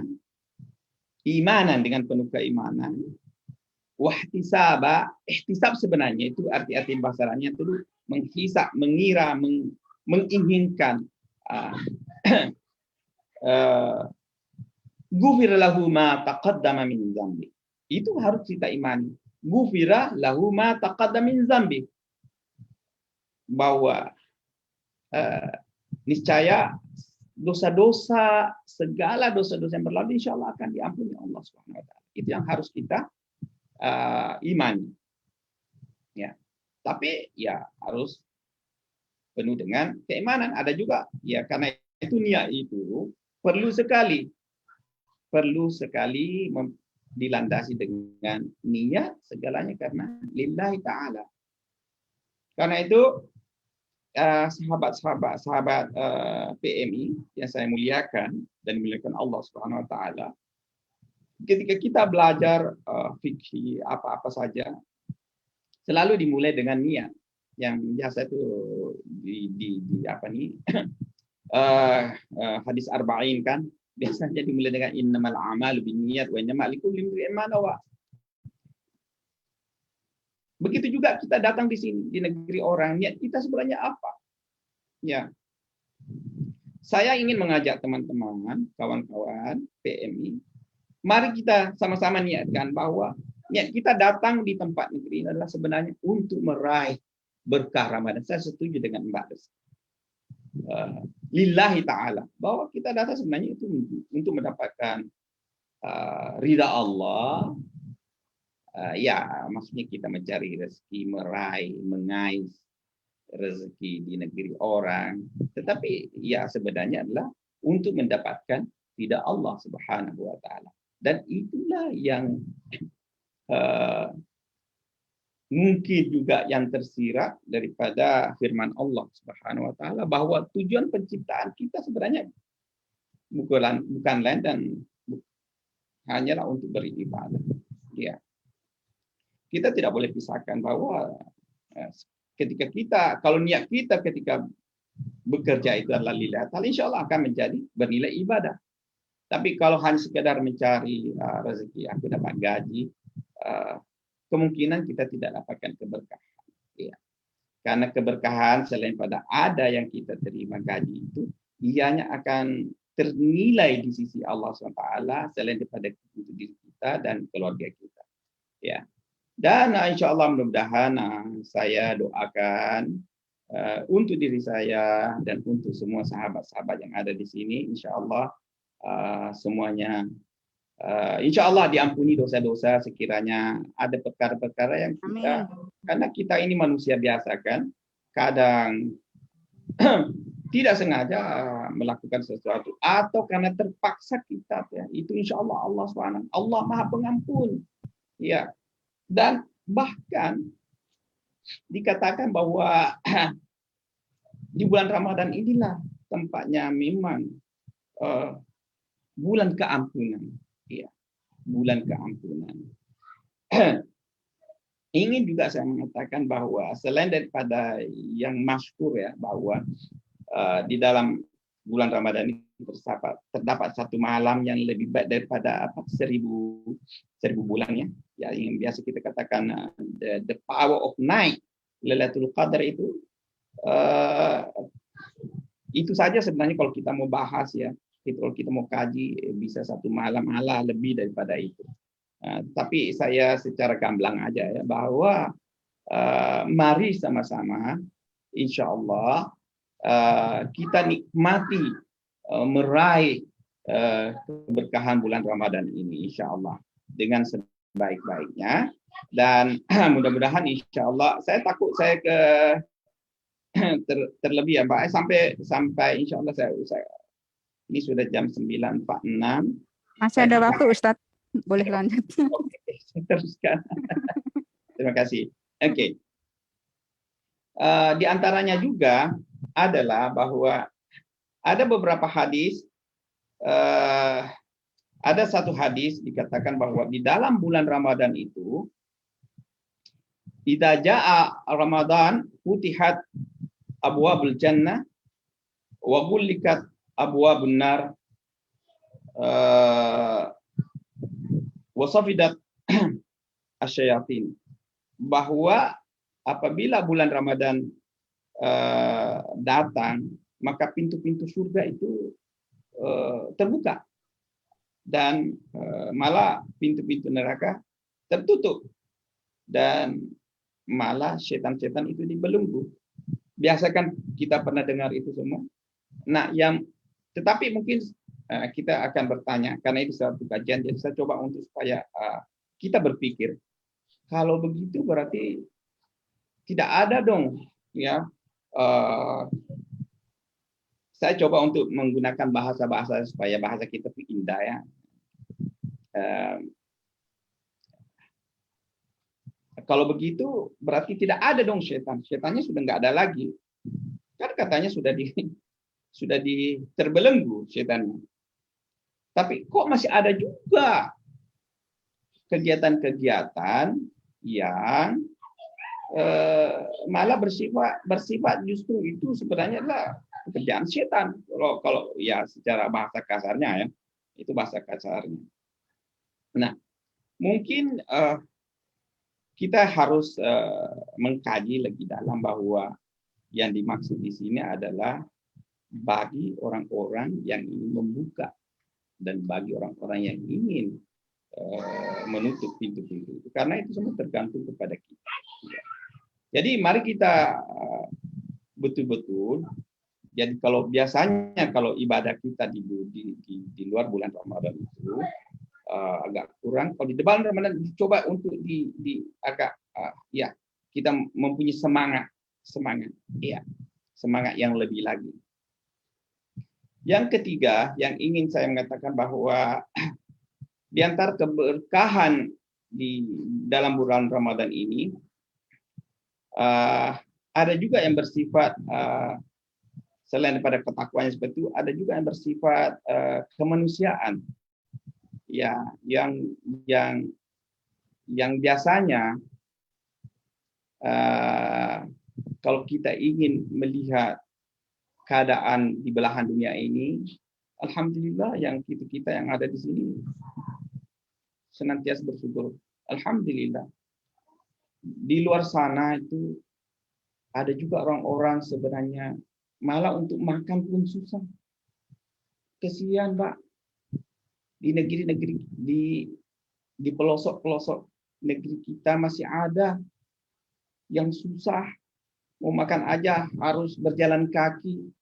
F: imanan dengan penuh keimanan, wahtisaba, ihtisab sebenarnya itu arti-arti bahasanya itu menghisab, mengira, menginginkan. Ghufira lahu ma taqaddama min dzambi. Itu harus kita imani. Ghufira lahu ma taqaddama min dzambi. Bahwa niscaya dosa-dosa, segala dosa-dosa yang berlalu insya Allah akan diampuni Allah Subhanahu wa taala. Itu yang harus kita imani. Ya. Tapi ya harus penuh dengan keimanan. Ada juga ya, karena itu niat itu perlu sekali dilandasi dengan niat segalanya karena lillahi ta'ala. Karena itu sahabat PMI yang saya muliakan dan muliakan Allah Subhanahu wa taala, ketika kita belajar fikih apa-apa saja selalu dimulai dengan niat. Yang biasa itu di apa nih hadis arba'in kan biasanya dimulai dengan innamal a'malu binniyat wa innamal likulli imrin ma nawa. Begitu juga kita datang di sini di negeri orang, niat kita sebenarnya apa? Ya. Saya ingin mengajak teman-teman, kawan-kawan PMI, mari kita sama-sama niatkan bahwa niat kita datang di tempat negeri ini adalah sebenarnya untuk meraih berkah Ramadan. Saya setuju dengan Mbak Des. Lillahi ta'ala. Bahwa kita datang sebenarnya itu untuk mendapatkan ridha Allah. Ya, maksudnya kita mencari rezeki, meraih, mengais rezeki di negeri orang. Tetapi ya sebenarnya adalah untuk mendapatkan ridha Allah Subhanahu wa taala. Dan itulah yang mungkin juga yang tersirat daripada firman Allah Subhanahu wa taala bahwa tujuan penciptaan kita sebenarnya bukan lain dan hanyalah untuk beribadah. Ya. Kita tidak boleh pisahkan bahwa ketika kita, kalau niat kita ketika bekerja itu adalah lillahi ta'ala, insya Allah akan menjadi bernilai ibadah. Tapi kalau hanya sekedar mencari rezeki, aku dapat gaji, kemungkinan kita tidak dapatkan keberkahan. Ya. Karena keberkahan selain pada ada yang kita terima gaji itu, ianya akan ternilai di sisi Allah SWT selain daripada untuk diri kita dan keluarga kita. Ya. Dan insya Allah mudah-mudahan saya doakan untuk diri saya dan untuk semua sahabat-sahabat yang ada di sini, insya Allah semuanya insya Allah diampuni dosa-dosa sekiranya ada perkara-perkara yang kita, karena kita ini manusia biasa kan, kadang tidak sengaja melakukan sesuatu atau karena terpaksa kita, ya, itu insya Allah Allah SWT, Allah Maha Pengampun, ya. Dan bahkan dikatakan bahwa di bulan Ramadan inilah tempatnya memang bulan keampunan, ya, bulan keampunan. Ingin juga saya mengatakan bahwa selain daripada yang masyhur, ya, bahwa di dalam bulan Ramadan ini terdapat satu malam yang lebih baik daripada 1000 bulan, ya, yang biasa kita katakan the power of night, Lailatul Qadar itu saja sebenarnya kalau kita mau bahas, ya, kalau kita mau kaji bisa satu malam malah lebih daripada itu. Tapi saya secara gamblang aja, ya, bahwa mari sama-sama insya Allah kita nikmati meraih keberkahan bulan Ramadan ini insya Allah dengan sebaik-baiknya, dan mudah-mudahan insya Allah, saya takut saya terlebih, ya Pak, sampai insya Allah saya ini sudah jam 9.46.
C: Masih ada waktu Ustadz, boleh lanjut.
F: Oke, saya teruskan. Terima kasih. Oke. Di antaranya juga adalah bahwa ada beberapa hadis, ada satu hadis dikatakan bahwa di dalam bulan Ramadan itu, idza jaa Ramadan futihat abwabul jannah wa ghullikat abwabun nar wa safidat asyayatin, bahwa apabila bulan Ramadan datang, maka pintu-pintu surga itu terbuka, dan malah pintu-pintu neraka tertutup, dan malah setan-setan itu dibelenggu. Biasa kan kita pernah dengar itu semua. Nah, tetapi mungkin kita akan bertanya, karena itu satu kajian, jadi saya coba untuk supaya kita berpikir, kalau begitu berarti tidak ada dong, ya. Saya coba untuk menggunakan bahasa-bahasa supaya bahasa kita indah, ya. Kalau begitu berarti tidak ada dong setan. Setannya sudah nggak ada lagi. Kan katanya sudah terbelenggu setannya. Tapi kok masih ada juga kegiatan-kegiatan yang malah bersifat justru itu sebenarnya adalah pekerjaan setan. Kalau ya secara bahasa kasarnya, ya, itu bahasa kasarnya. Nah, mungkin kita harus mengkaji lebih dalam bahwa yang dimaksud di sini adalah bagi orang-orang yang ingin membuka dan bagi orang-orang yang ingin menutup pintu-pintu itu, karena itu semua tergantung kepada kita. Jadi mari kita betul-betul. Jadi kalau biasanya kalau ibadah kita di luar bulan Ramadan itu agak kurang, kalau di depan Ramadan coba untuk agak ya, kita mempunyai semangat, ya, semangat yang lebih lagi. Yang ketiga yang ingin saya mengatakan bahwa di antara keberkahan di dalam bulan Ramadan ini ada juga yang bersifat selain daripada ketakwaan seperti itu, ada juga yang bersifat kemanusiaan, ya, yang biasanya kalau kita ingin melihat keadaan di belahan dunia ini, alhamdulillah yang kita yang ada di sini senantiasa bersyukur. Alhamdulillah. Di luar sana itu ada juga orang-orang sebenarnya malah untuk makan pun susah. Kesian, Pak. Di negeri-negeri, di pelosok-pelosok negeri kita masih ada yang susah. Mau makan aja harus berjalan kaki.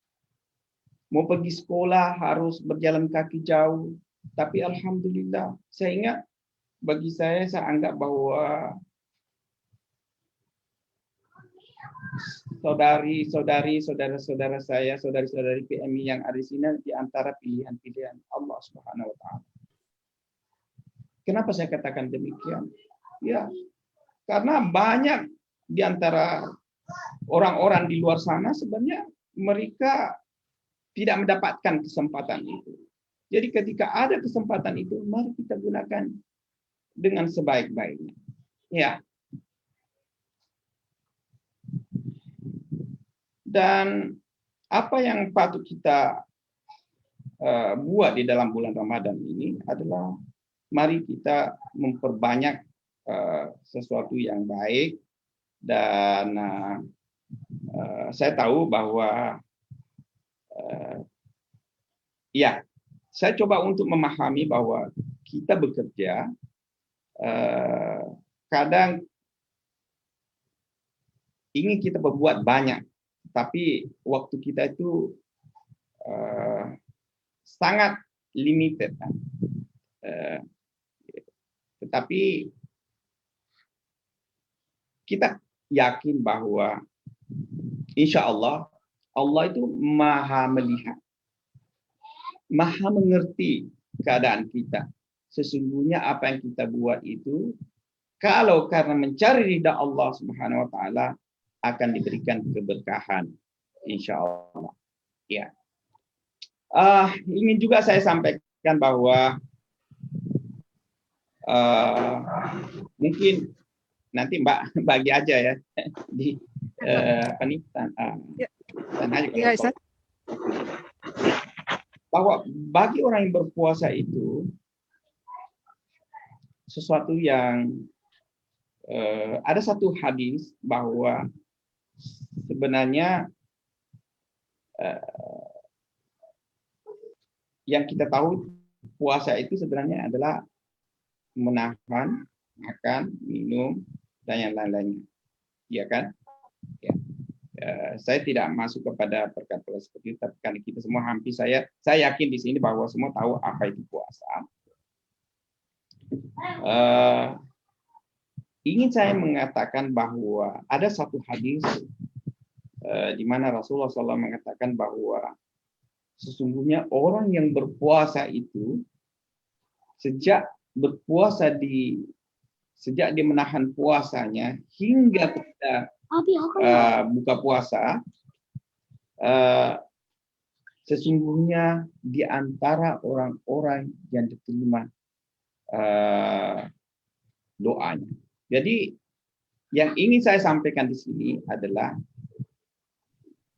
F: Mau pergi sekolah harus berjalan kaki jauh. Tapi alhamdulillah, saya ingat, bagi saya anggap bahwa saudari-saudari, saudara-saudara saya, saudari-saudari PMI yang ada di sini di antara pilihan-pilihan Allah Subhanahu wa taala. Kenapa saya katakan demikian? Ya, karena banyak di antara orang-orang di luar sana sebenarnya mereka tidak mendapatkan kesempatan itu. Jadi ketika ada kesempatan itu, mari kita gunakan dengan sebaik-baiknya. Ya. Dan apa yang patut kita buat di dalam bulan Ramadan ini adalah mari kita memperbanyak sesuatu yang baik. Dan saya tahu bahwa ya, saya coba untuk memahami bahwa kita bekerja kadang ingin kita berbuat banyak, tapi waktu kita itu sangat limited. Tetapi kita yakin bahwa insya Allah, Allah itu maha melihat, maha mengerti keadaan kita. Sesungguhnya apa yang kita buat itu, kalau karena mencari ridha Allah Subhanahu wa taala, akan diberikan keberkahan, insya Allah. Ya. Ingin juga saya sampaikan bahwa mungkin nanti Mbak bagi aja ya di bahwa bagi orang yang berpuasa itu sesuatu yang ada satu hadis bahwa sebenarnya yang kita tahu puasa itu sebenarnya adalah menahan makan, minum, dan yang lain-lainnya, ya kan? Ya. Saya tidak masuk kepada perkataan seperti itu, tapi karena kita semua hampir saya yakin di sini bahwa semua tahu apa itu puasa. Ingin saya mengatakan bahwa ada satu hadis di mana Rasulullah SAW mengatakan bahwa sesungguhnya orang yang berpuasa itu sejak dia menahan puasanya hingga kepada buka puasa, sesungguhnya di antara orang-orang yang diterima doanya. Jadi yang ingin saya sampaikan di sini adalah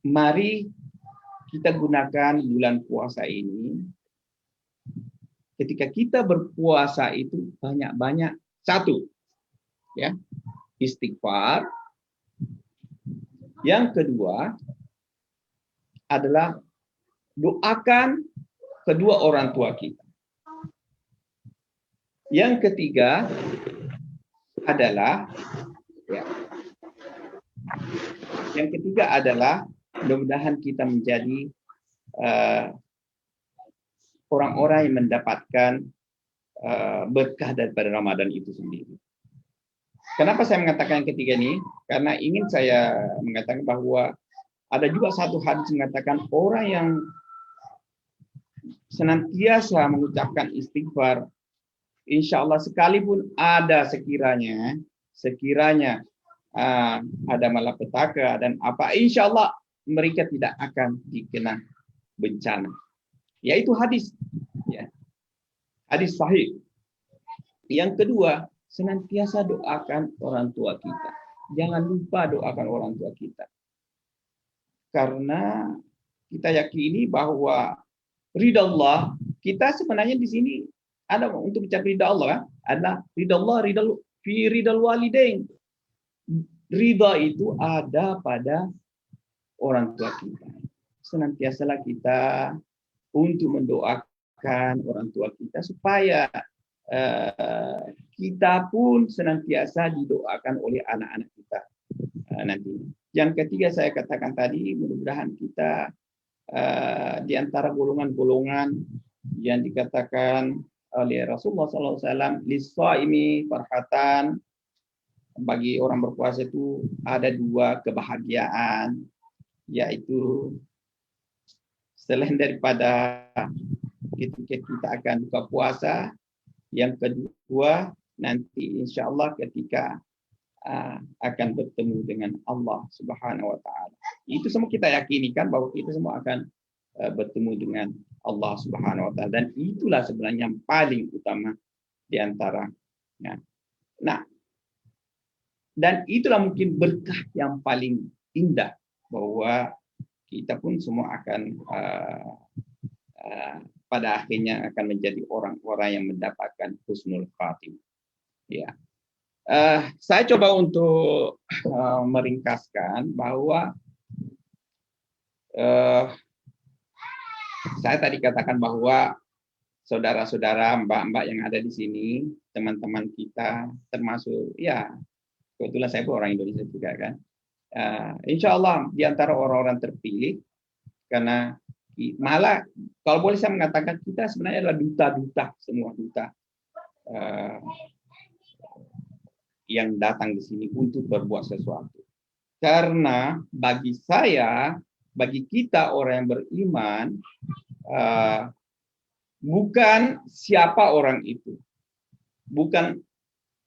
F: mari kita gunakan bulan puasa ini. Ketika kita berpuasa itu banyak-banyak, satu, ya, istighfar. Yang kedua adalah doakan kedua orang tua kita. Yang ketiga adalah mudah-mudahan kita menjadi orang-orang yang mendapatkan berkah daripada Ramadan itu sendiri. Kenapa saya mengatakan yang ketiga ini? Karena ingin saya mengatakan bahwa ada juga satu hadis mengatakan orang yang senantiasa mengucapkan istighfar, insya Allah sekalipun ada sekiranya ada malapetaka dan apa, insya Allah mereka tidak akan dikena bencana. Yaitu hadis, ya, hadis sahih. Yang kedua, senantiasa doakan orang tua kita. Jangan lupa doakan orang tua kita. Karena kita yakini bahwa ridha Allah, kita sebenarnya di sini ada untuk mencari ridha Allah, adalah ridha Allah, fi ridhal walidain. Ridha itu ada pada orang tua kita. Senantiasalah kita untuk mendoakan orang tua kita supaya kita pun senantiasa didoakan oleh anak-anak kita nanti. Yang ketiga saya katakan tadi, mudah-mudahan kita di antara golongan-golongan yang dikatakan oleh Rasulullah SAW, lis-shaimi farhatan, bagi orang berpuasa itu ada dua kebahagiaan, yaitu selain daripada ketika kita akan buka puasa, yang kedua nanti insya Allah ketika akan bertemu dengan Allah Subhanahu Wa Taala. Itu semua kita yakinikan bahwa kita semua akan bertemu dengan Allah Subhanahu Wa Taala, dan itulah sebenarnya yang paling utama di antaranya. Nah, dan itulah mungkin berkah yang paling indah, bahwa kita pun semua akan pada akhirnya akan menjadi orang-orang yang mendapatkan husnul khatimah. Ya, saya coba untuk meringkaskan bahwa saya tadi katakan bahwa saudara-saudara, mbak-mbak yang ada di sini, teman-teman kita, termasuk ya kebetulan saya pun orang Indonesia juga kan. Insya Allah di antara orang-orang terpilih, karena malah kalau boleh saya mengatakan kita sebenarnya adalah duta-duta, semua duta yang datang di sini untuk berbuat sesuatu. Karena bagi saya, bagi kita orang yang beriman, bukan siapa orang itu, bukan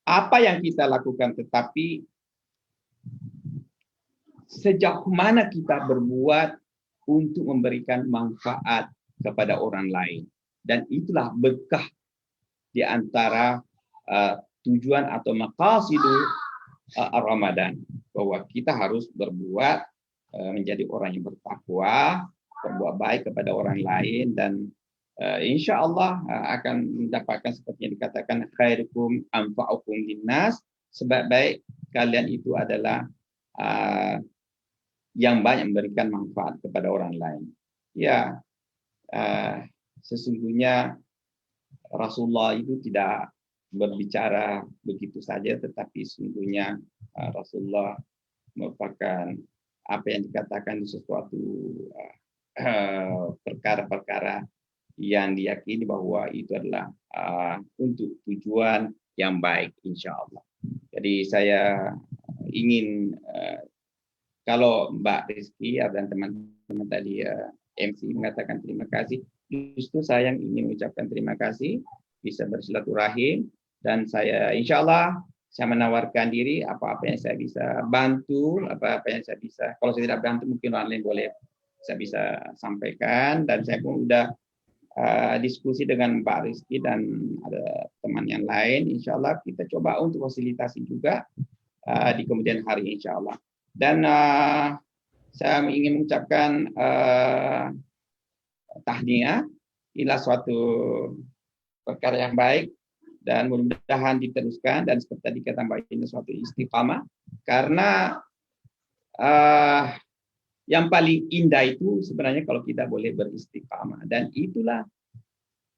F: apa yang kita lakukan, tetapi sejauh mana kita berbuat untuk memberikan manfaat kepada orang lain. Dan itulah berkah di antara tujuan atau maqasidul Ramadan, bahwa kita harus berbuat menjadi orang yang bertakwa, berbuat baik kepada orang lain, dan insya Allah akan mendapatkan seperti yang dikatakan khairukum anfa'ukum linnas, sebaik-baik kalian itu adalah yang banyak memberikan manfaat kepada orang lain. Ya, sesungguhnya Rasulullah itu tidak berbicara begitu saja, tetapi sesungguhnya Rasulullah merupakan apa yang dikatakan sesuatu perkara-perkara yang diyakini bahwa itu adalah untuk tujuan yang baik, insya Allah. Jadi saya ingin kalau Mbak Rizky dan teman-teman tadi MC mengatakan terima kasih, justru saya yang ingin mengucapkan terima kasih bisa bersilaturahim, dan saya insya Allah saya menawarkan diri apa-apa yang saya bisa bantu, apa-apa yang saya bisa, kalau saya tidak bantu mungkin orang lain boleh saya bisa sampaikan. Dan saya pun sudah diskusi dengan Mbak Rizky dan ada teman yang lain, insya Allah kita coba untuk fasilitasi juga di kemudian hari insya Allah. Dan saya ingin mengucapkan tahniah, inilah suatu perkara yang baik dan mudah-mudahan diteruskan, dan seperti tadi kata Mbak, ini suatu istiqamah, karena yang paling indah itu sebenarnya kalau kita boleh beristiqamah, dan itulah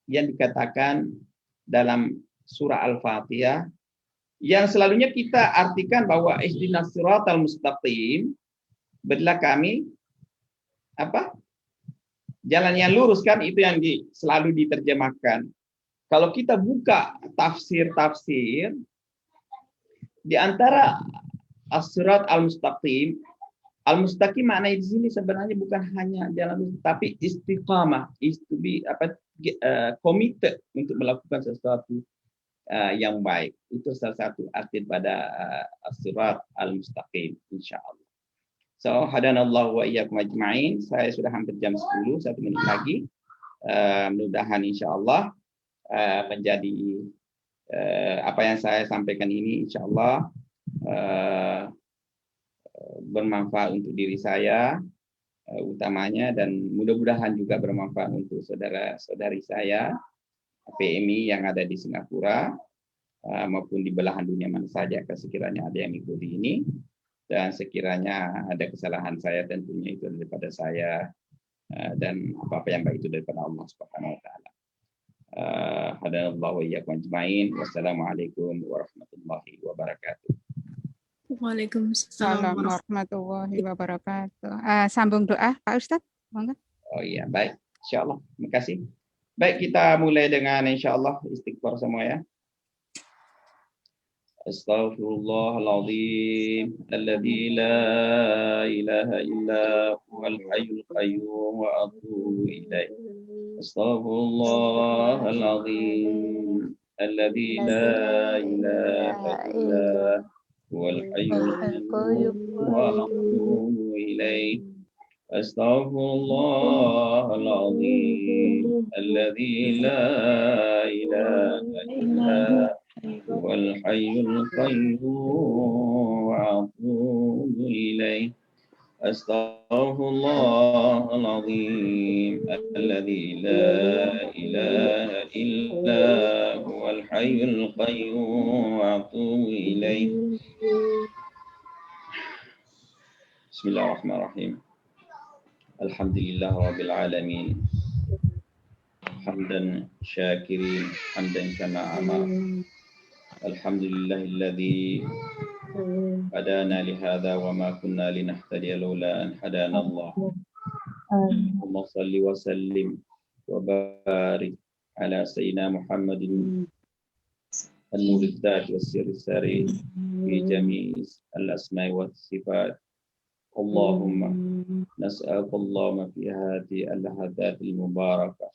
F: yang dikatakan dalam surah Al-Fatihah yang selalunya kita artikan bahwa ihdinas siratal mustaqim, berilah kami jalan yang lurus, kan itu yang selalu diterjemahkan. Kalau kita buka tafsir-tafsir, di antara as-sirat al-mustaqim, al-mustaqim maknanya di sini sebenarnya bukan hanya jalan lurus, tapi istiqamah, committed untuk melakukan sesuatu yang baik. Itu salah satu arti pada as-sirat al-mustaqim, insyaallah. So, hadanallahu wa iyyakum ajma'in. Saya sudah hampir jam 10, 1 menit lagi. Mudah-mudahan insyaallah menjadi apa yang saya sampaikan ini insyaallah bermanfaat untuk diri saya utamanya, dan mudah-mudahan juga bermanfaat untuk saudara-saudari saya PMI yang ada di Singapura maupun di belahan dunia mana saja sekiranya ada yang mengikuti ini. Dan sekiranya ada kesalahan saya, tentunya itu daripada saya, dan apa-apa yang baik itu daripada Allah Subhanahu wa taala. Hadanallahu wa iyyakum ajmain. Wassalamualaikum warahmatullahi wabarakatuh.
D: Waalaikumsalam
C: warahmatullahi wabarakatuh. Sambung doa Pak Ustadz, monggo.
F: Oh iya, baik. Insyaallah. Terima kasih. Baik, kita mulai dengan insyaallah istighfar semua ya. Astaghfirullahaladzim alladzi la ilaha illa huwal hayyul qayyum wa atubu ilaih. Astaghfirullahaladzim alladzi la ilaha illa huwal hayyul qayyum wa atubu ilaih. Astaghfirullahaladzim alladzi la ilaha illa huwal hayyul qayyum wa atubu ilaih. Astaghfirullahaladzim alladzi la ilaha illa huwal hayyul qayyum wa atubu ilaih. Bismillahirrahmanirrahim. Alhamdulillah rabbil alamin. Hamdan syakirin, hamdan kama amar. Alhamdulillahilladzi hadana li hadza wa ma kunna linahtadiya laula an hadana Allah. Allahumma shalli wa sallim wa barik ala sayyidina Muhammadin an-nur al-dhati was-sirr as-sari fi jami' al-asma'i was sifat. Allahumma nas'aluka Allahumma fi hadhihi al-lahadhat al-mubarakah.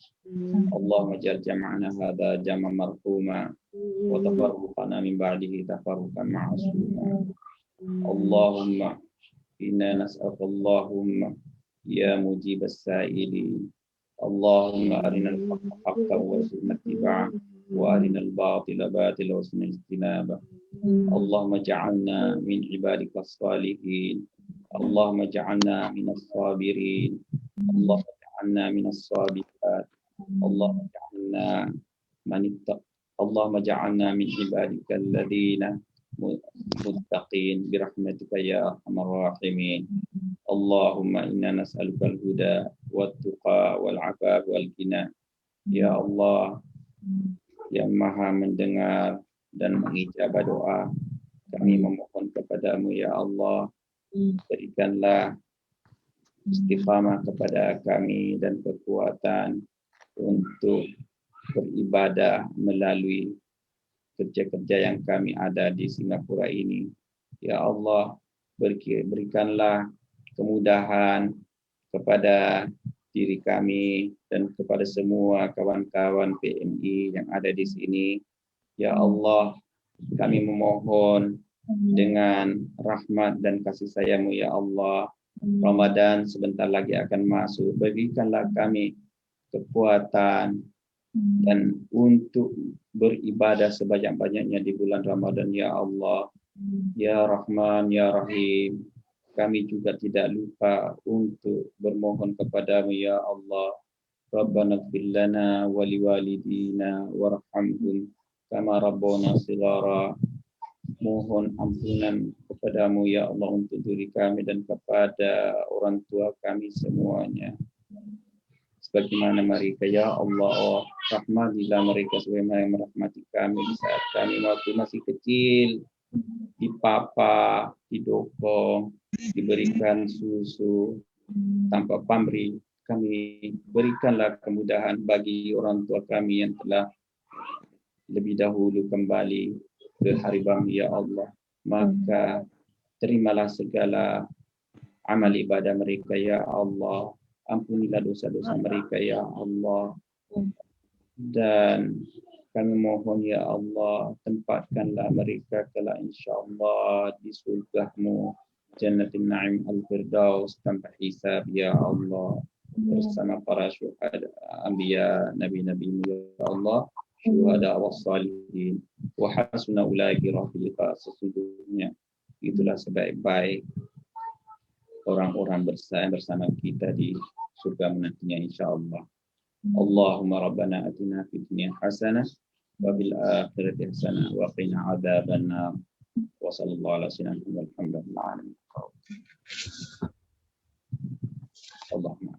F: Allahumma ja'al jam'ana hadha jam'an marhuma wa tafarruqana min ba'dihi tafarruqan ma'suma. Allahumma inna nas'aluka Allahumma ya mujib as-sa'ilin. Allahumma arina al-haqqa haqqan warzuqna ittiba'ah wa arina al-batila batilan warzuqna ijtinabah. Allahumma ja'alna min ibadika as-salihin. Allahumma ja'alna minas sabirin. Allahumma ja'alna minas sabirat. Allahumma ja'alna Allahumma ja'alna min ibadika alladhina muttaqin birahmatika ya arhamar rahimin. Allahumma inna nas'aluka al-huda wat-tuqa wal-'afaf wal-ghina. Ya Allah yang Maha mendengar dan mengijabah doa, kami memohon kepadamu ya Allah, berikanlah istiqamah kepada kami dan kekuatan untuk beribadah melalui kerja-kerja yang kami ada di Singapura ini. Ya Allah, berikanlah kemudahan kepada diri kami dan kepada semua kawan-kawan PMI yang ada di sini. Ya Allah, kami memohon dengan rahmat dan kasih sayang-Mu ya Allah. Ramadan sebentar lagi akan masuk. Berikanlah kami kekuatan dan untuk beribadah sebanyak-banyaknya di bulan Ramadan ya Allah. Ya Rahman, Ya Rahim. Kami juga tidak lupa untuk bermohon kepadamu ya Allah. Rabbana ighfir lana wa liwalidina warhamhum kama rabbana shighara. Mohon ampunan kepadamu ya Allah untuk diri kami dan kepada orang tua kami semuanya. Sebagaimana mereka ya Allah, rahmatilah mereka sebagaimana merahmati kami di saat kami waktu masih kecil, dipapa, didokong, diberikan susu tanpa pamrih. Kami berikanlah kemudahan bagi orang tua kami yang telah lebih dahulu kembali ke haribamu ya Allah. Maka terimalah segala amal ibadah mereka ya Allah. Ampunilah dosa-dosa mereka ya Allah. Dan kami mohon ya Allah, tempatkanlah mereka kelak insyaAllah di surgamu, Jannatin Na'im Al-Firdaus tanpa hisab ya Allah, bersama para syuhada, anbiya, nabi-nabi ya Allah, syuhada wa salihin, wa hasuna ulaika rafiqa. Sesungguhnya itulah sebaik-baik orang-orang bersama kita di surga nantinya insyaallah. Allahumma rabbana atina fid dunya hasanah wa fil akhirati hasanah wa qina adzabannar. Wa sallallahu ala sayyidina Muhammad wa ala alihi Allahumma.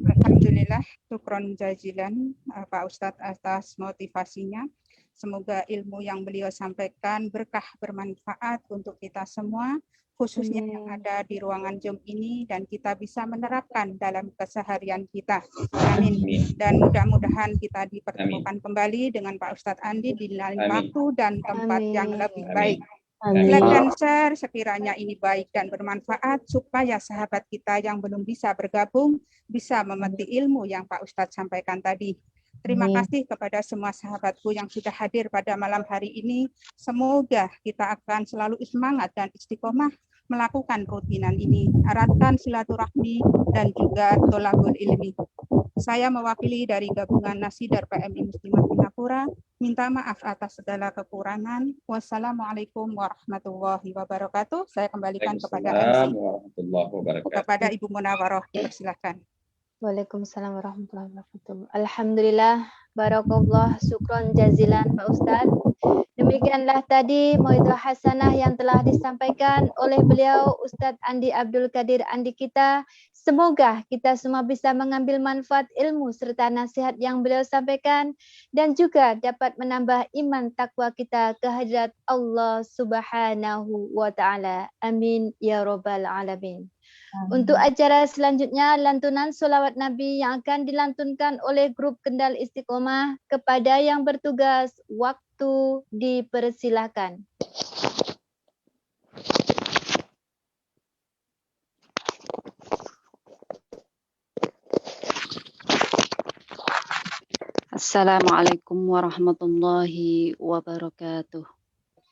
C: Alhamdulillah, syukron jazilan Pak Ustadz atas motivasinya. Semoga ilmu yang beliau sampaikan berkah bermanfaat untuk kita semua. khususnya yang ada di ruangan Zoom ini, dan kita bisa menerapkan dalam keseharian kita. Amin. Dan mudah-mudahan kita dipertemukan kembali dengan Pak Ustadz Andi di lain waktu dan tempat yang lebih baik. Like dan share sekiranya ini baik dan bermanfaat supaya sahabat kita yang belum bisa bergabung bisa memetik ilmu yang Pak Ustadz sampaikan tadi. Terima kasih kepada semua sahabatku yang sudah hadir pada malam hari ini. Semoga kita akan selalu semangat dan istiqomah melakukan rutinan ini. Eratkan silaturahmi dan juga tholabul ilmi. Saya mewakili dari Gabungan Nasidar PMI Muslimah Singapura. Minta maaf atas segala kekurangan. Wassalamualaikum warahmatullahi wabarakatuh. Saya kembalikan kepada MC.
F: warahmatullahi wabarakatuh.
C: Kepada Ibu Munawaroh, dipersilakan.
B: Waalaikumsalam warahmatullahi wabarakatuh. Alhamdulillah, barakallah, syukron jazilan Pak Ustadz. Demikianlah tadi mauidhah hasanah yang telah disampaikan oleh beliau Ustadz Andi Abdul Qadir Andi kita. Semoga kita semua bisa mengambil manfaat ilmu serta nasihat yang beliau sampaikan dan juga dapat menambah iman takwa kita kehadirat Allah Subhanahu wa taala. Amin ya rabbal alamin. Untuk acara selanjutnya, lantunan solawat Nabi yang akan dilantunkan oleh grup Kendal Istiqomah. Kepada yang bertugas, waktu dipersilakan.
G: Assalamualaikum warahmatullahi wabarakatuh.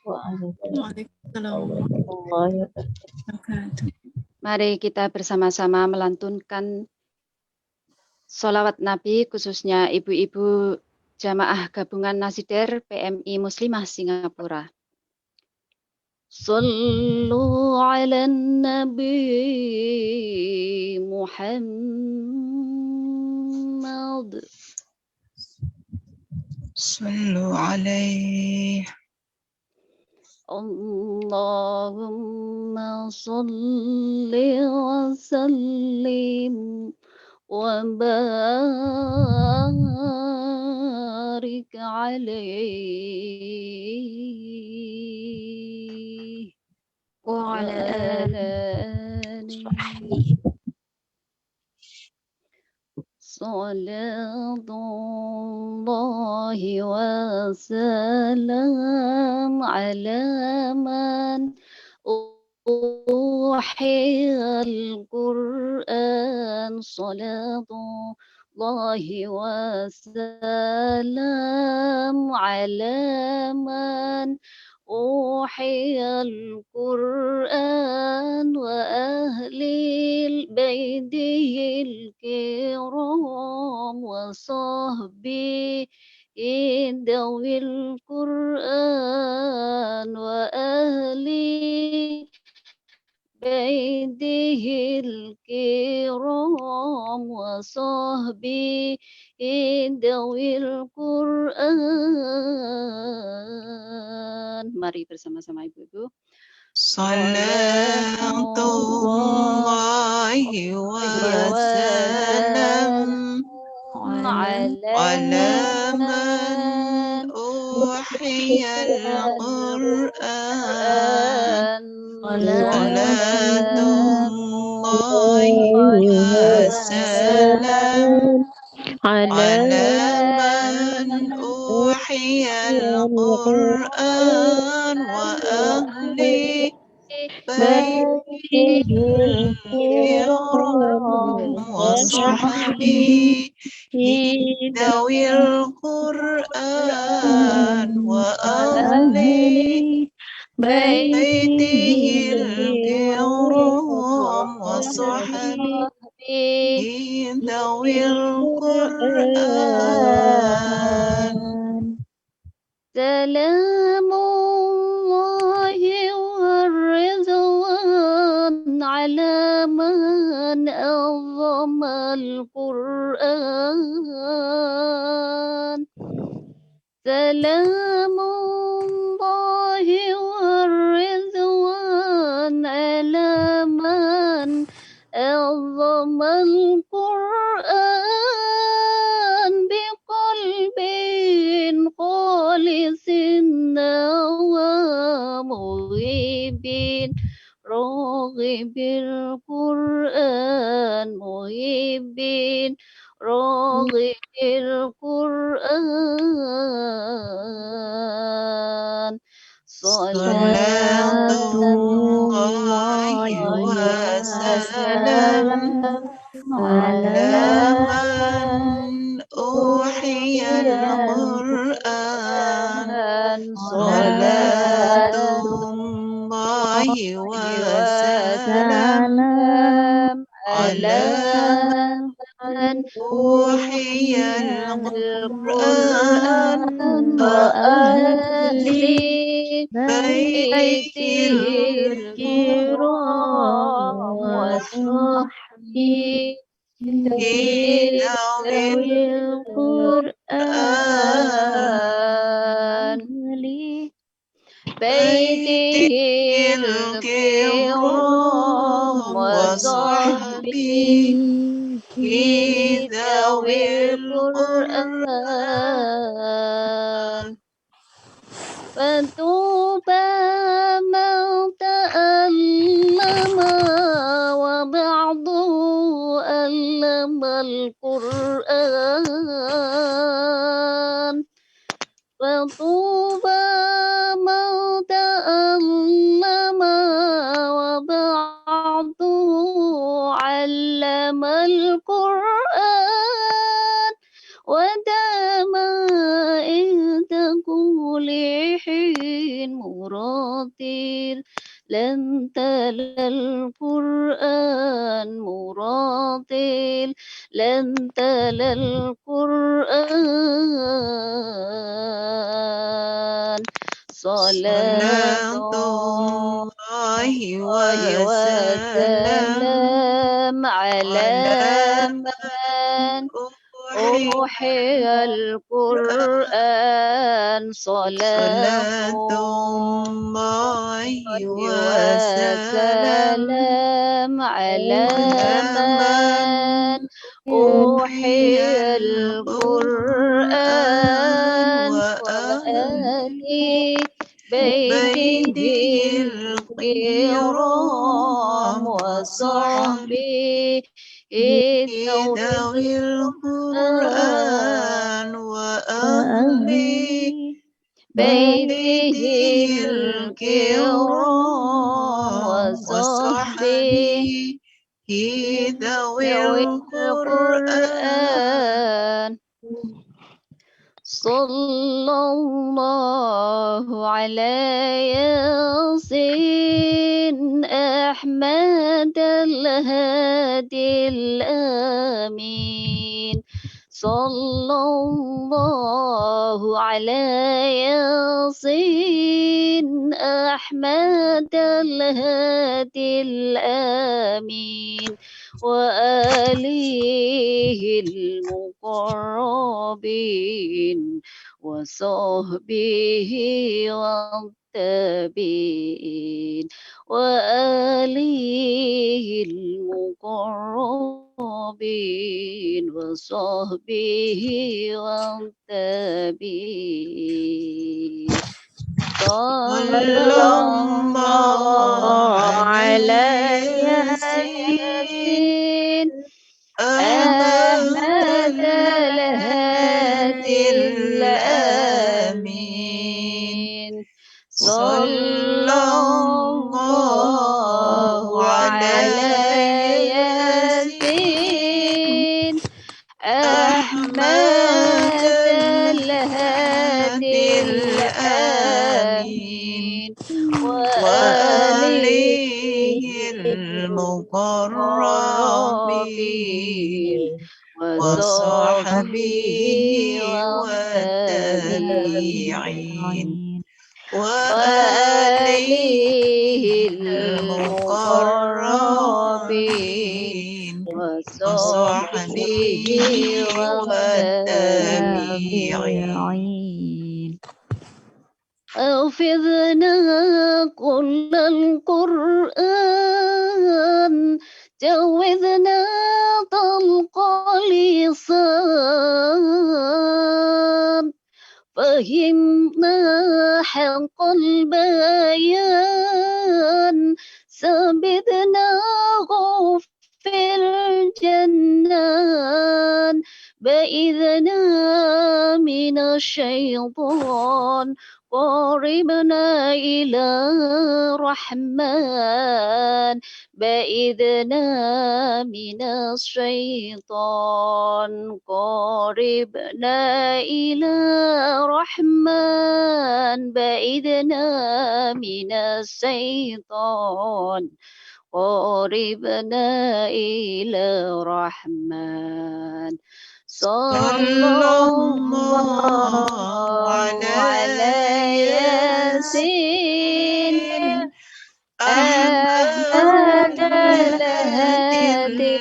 D: Waalaikumsalam warahmatullahi wabarakatuh.
G: Mari kita bersama-sama melantunkan sholawat Nabi, khususnya ibu-ibu jamaah gabungan Nasidar PMI Muslimah Singapura. Sallu ala Nabi Muhammad.
H: Sallu alaihi.
G: Allahumma salli wa sallim wa barik alaihi wa ala alihi. Salatullahi wa salam ala man uhiyal Qur'an. Salatullahi wa salam ala man uhiyal Qur'an wa ahlil baitihil kiram wa sahbihi dawil Qur'an wa ahli baitihil kiram wa sahbihi dawil Qur'an. Mari bersama-sama ibu-ibu.
H: Salatullahi wa salam ala man uhiyal Qur'an. Salatullahi wa salam ala man uhiyal Qur'an wa ahli baitihil kiram wa sahbihi dawil Qur'an wa ahli baitihil kiram wa sahbihi dawil Qur'an.
G: Salamullahi warrizwan ala man azzamal Qur'an. Salamullahi warrizwan ala man azzamal Qur'an biqalbin khalisin wa muhibin القرآن محبين راغب القرآن
H: صلاة
G: صلاة
H: الله وسلام على من أوحي القرآن صلاة الله وسلام على من أوحي القرآن
G: وأهل
H: بيته
G: بيته الكرام وصحبه
H: ذوي
G: القرآن بيته الكرام وصحبه ذوي القرآن فطوبى من تألم وبعضه ألم القرآن فطوبى من تألم وبعضه علم القرآن ودام عنده لحين مراتل لن تلا القرآن مراتل لن تلا القرآن صلاة
H: الله
G: وسلام على من أوحي القرآن
H: صلاة الله وسلام
G: على من أوحي القرآن وآل بيته الكرام وصحبه
H: ذوي القرآن وأهل
G: بيته الكرام وصحبه
H: ذوي القرآن
G: صلى الله على ياسين أحمد الهادي الأمين صلى الله على ياسين أحمد الهادي الأمين وآله المقربين وصحبه والتابعين وآله المقربين وصحبه والتابعين صلى الله على ياسين أحمد الهادي الأمين صلى الله على ياسين أحمد الهادي الأمين وآله المقربين وصحبه والتابعين وآله المقربين وصحبه والتابعين حفظنا كل القرآن جوزنا طلق لسان فهمنا حق البيان سبدناه في الجنان بإذنا من الشيطان قربنا إلى الرحمن بإذنا من الشيطان قربنا إلى الرحمن بإذنا من الشيطان قربنا إلى الرحمن صلى الله على ياسين أحمد الهادي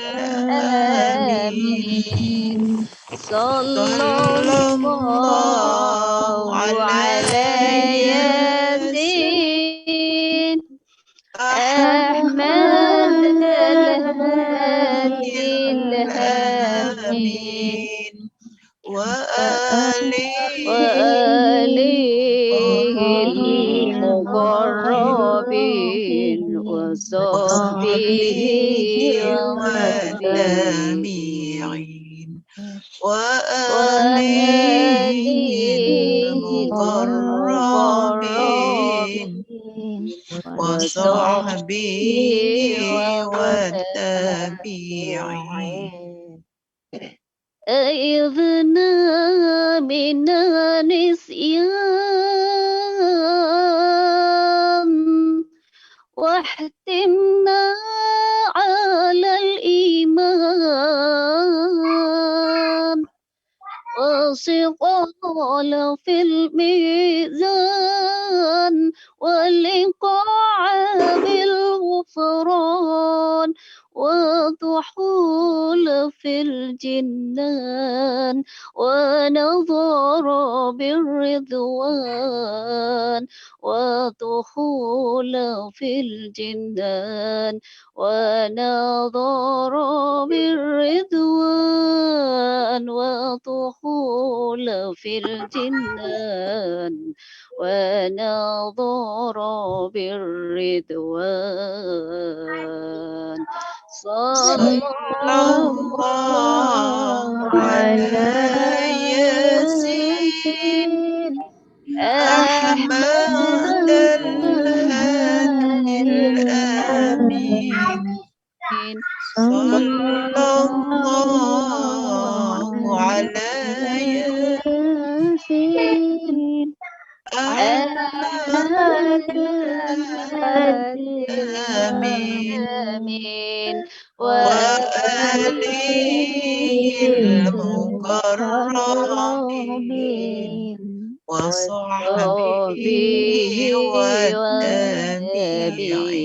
G: الآمين صلى الله على ياسين أحمد الهادي الآمين وآله المقربين وصحبه
H: والتابعين وآله المقربين وصحبه والتابعين
G: أيذنا من النسيان واحتمنا على الإيمان وثقل في الميزان والإيقاع بالغفران ودخول في الجنان ونظر بالرضوان ودخول في الجنان ونظر بالرضوان ودخول في الجنان ونظر بالرضوان صلى الله على ياسين
H: أحمد الهادي الآمين صلى الله على
G: ياسين
H: أحمد الهادي
G: آمين
H: وآله المقربين وصحبه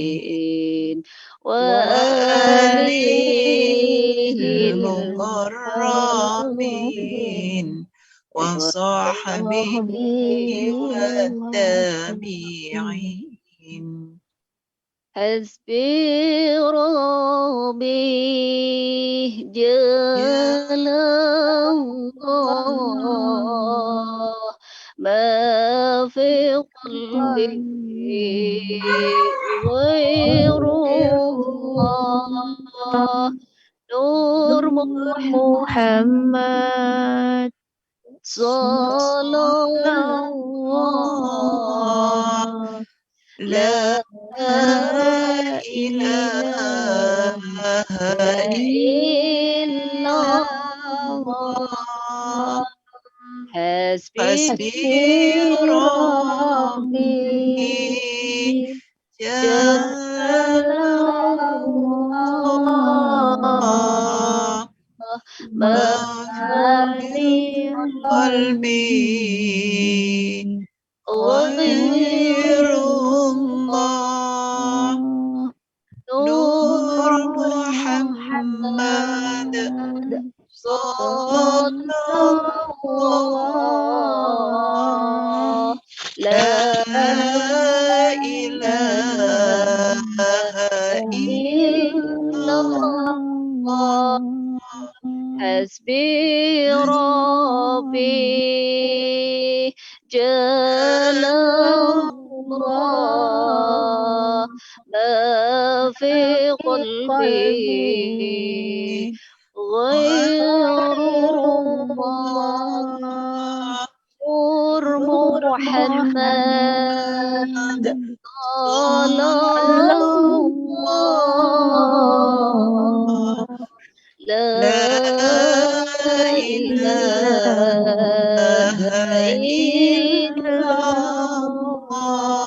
H: والتابعين وآله المقربين وصحبه والتابعين
G: حسبي ربي جل الله ما في قلبي غير الله نور محمد صلى الله
H: لا إله إلا الله حسبي ربي جل الله ما في قلبي غير الله نور محمد صلى الله لا إله إلا الله حسبي ربي جل الله ما
G: قلبي غير الله نور محمد صلى الله لا إله إلا الله.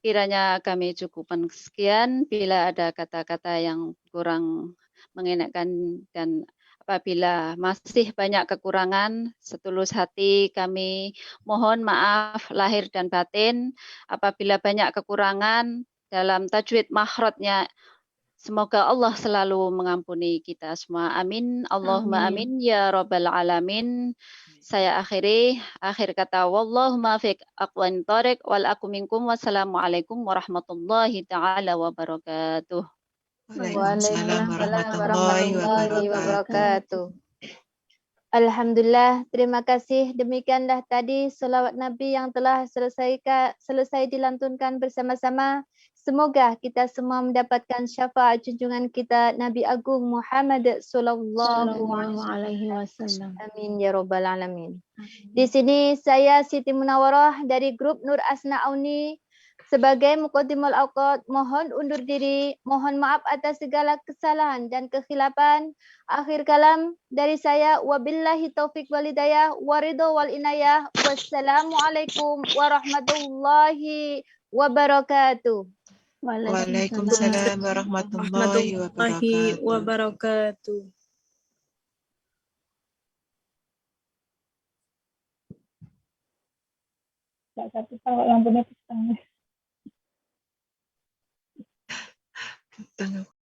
G: Kiranya kami cukupkan sekian. Bila ada kata-kata yang kurang mengenakan dan apabila masih banyak kekurangan, setulus hati kami mohon maaf lahir dan batin. Apabila banyak kekurangan dalam tajwid makhrajnya, semoga Allah selalu mengampuni kita semua. Amin. Allahumma amin ya rabbal alamin. Saya akhir kata wallahu muwaffiq aqwan thoriq wal aku minkum. Wassalamualaikum warahmatullahi taala wabarakatuh.
H: Waalaikumsalam warahmatullahi wabarakatuh.
B: Alhamdulillah, terima kasih. Demikianlah tadi selawat Nabi yang telah selesai dilantunkan bersama-sama. Semoga kita semua mendapatkan syafaat junjungan kita Nabi Agung Muhammad sallallahu alaihi wasallam. Amin ya rabbal alamin. Di sini saya Siti Munawwarah dari grup Nur Asna Auni sebagai Muqaddimul Awqat mohon undur diri, mohon maaf atas segala kesalahan dan kekhilafan. Akhir kalam dari saya, wabillahi taufiq wal hidayah, waridho wal inayah. Wassalamualaikum warahmatullahi wabarakatuh.
H: Waalaikumsalam warahmatullahi wabarakatuh.
E: Satu tahu lampunya petang.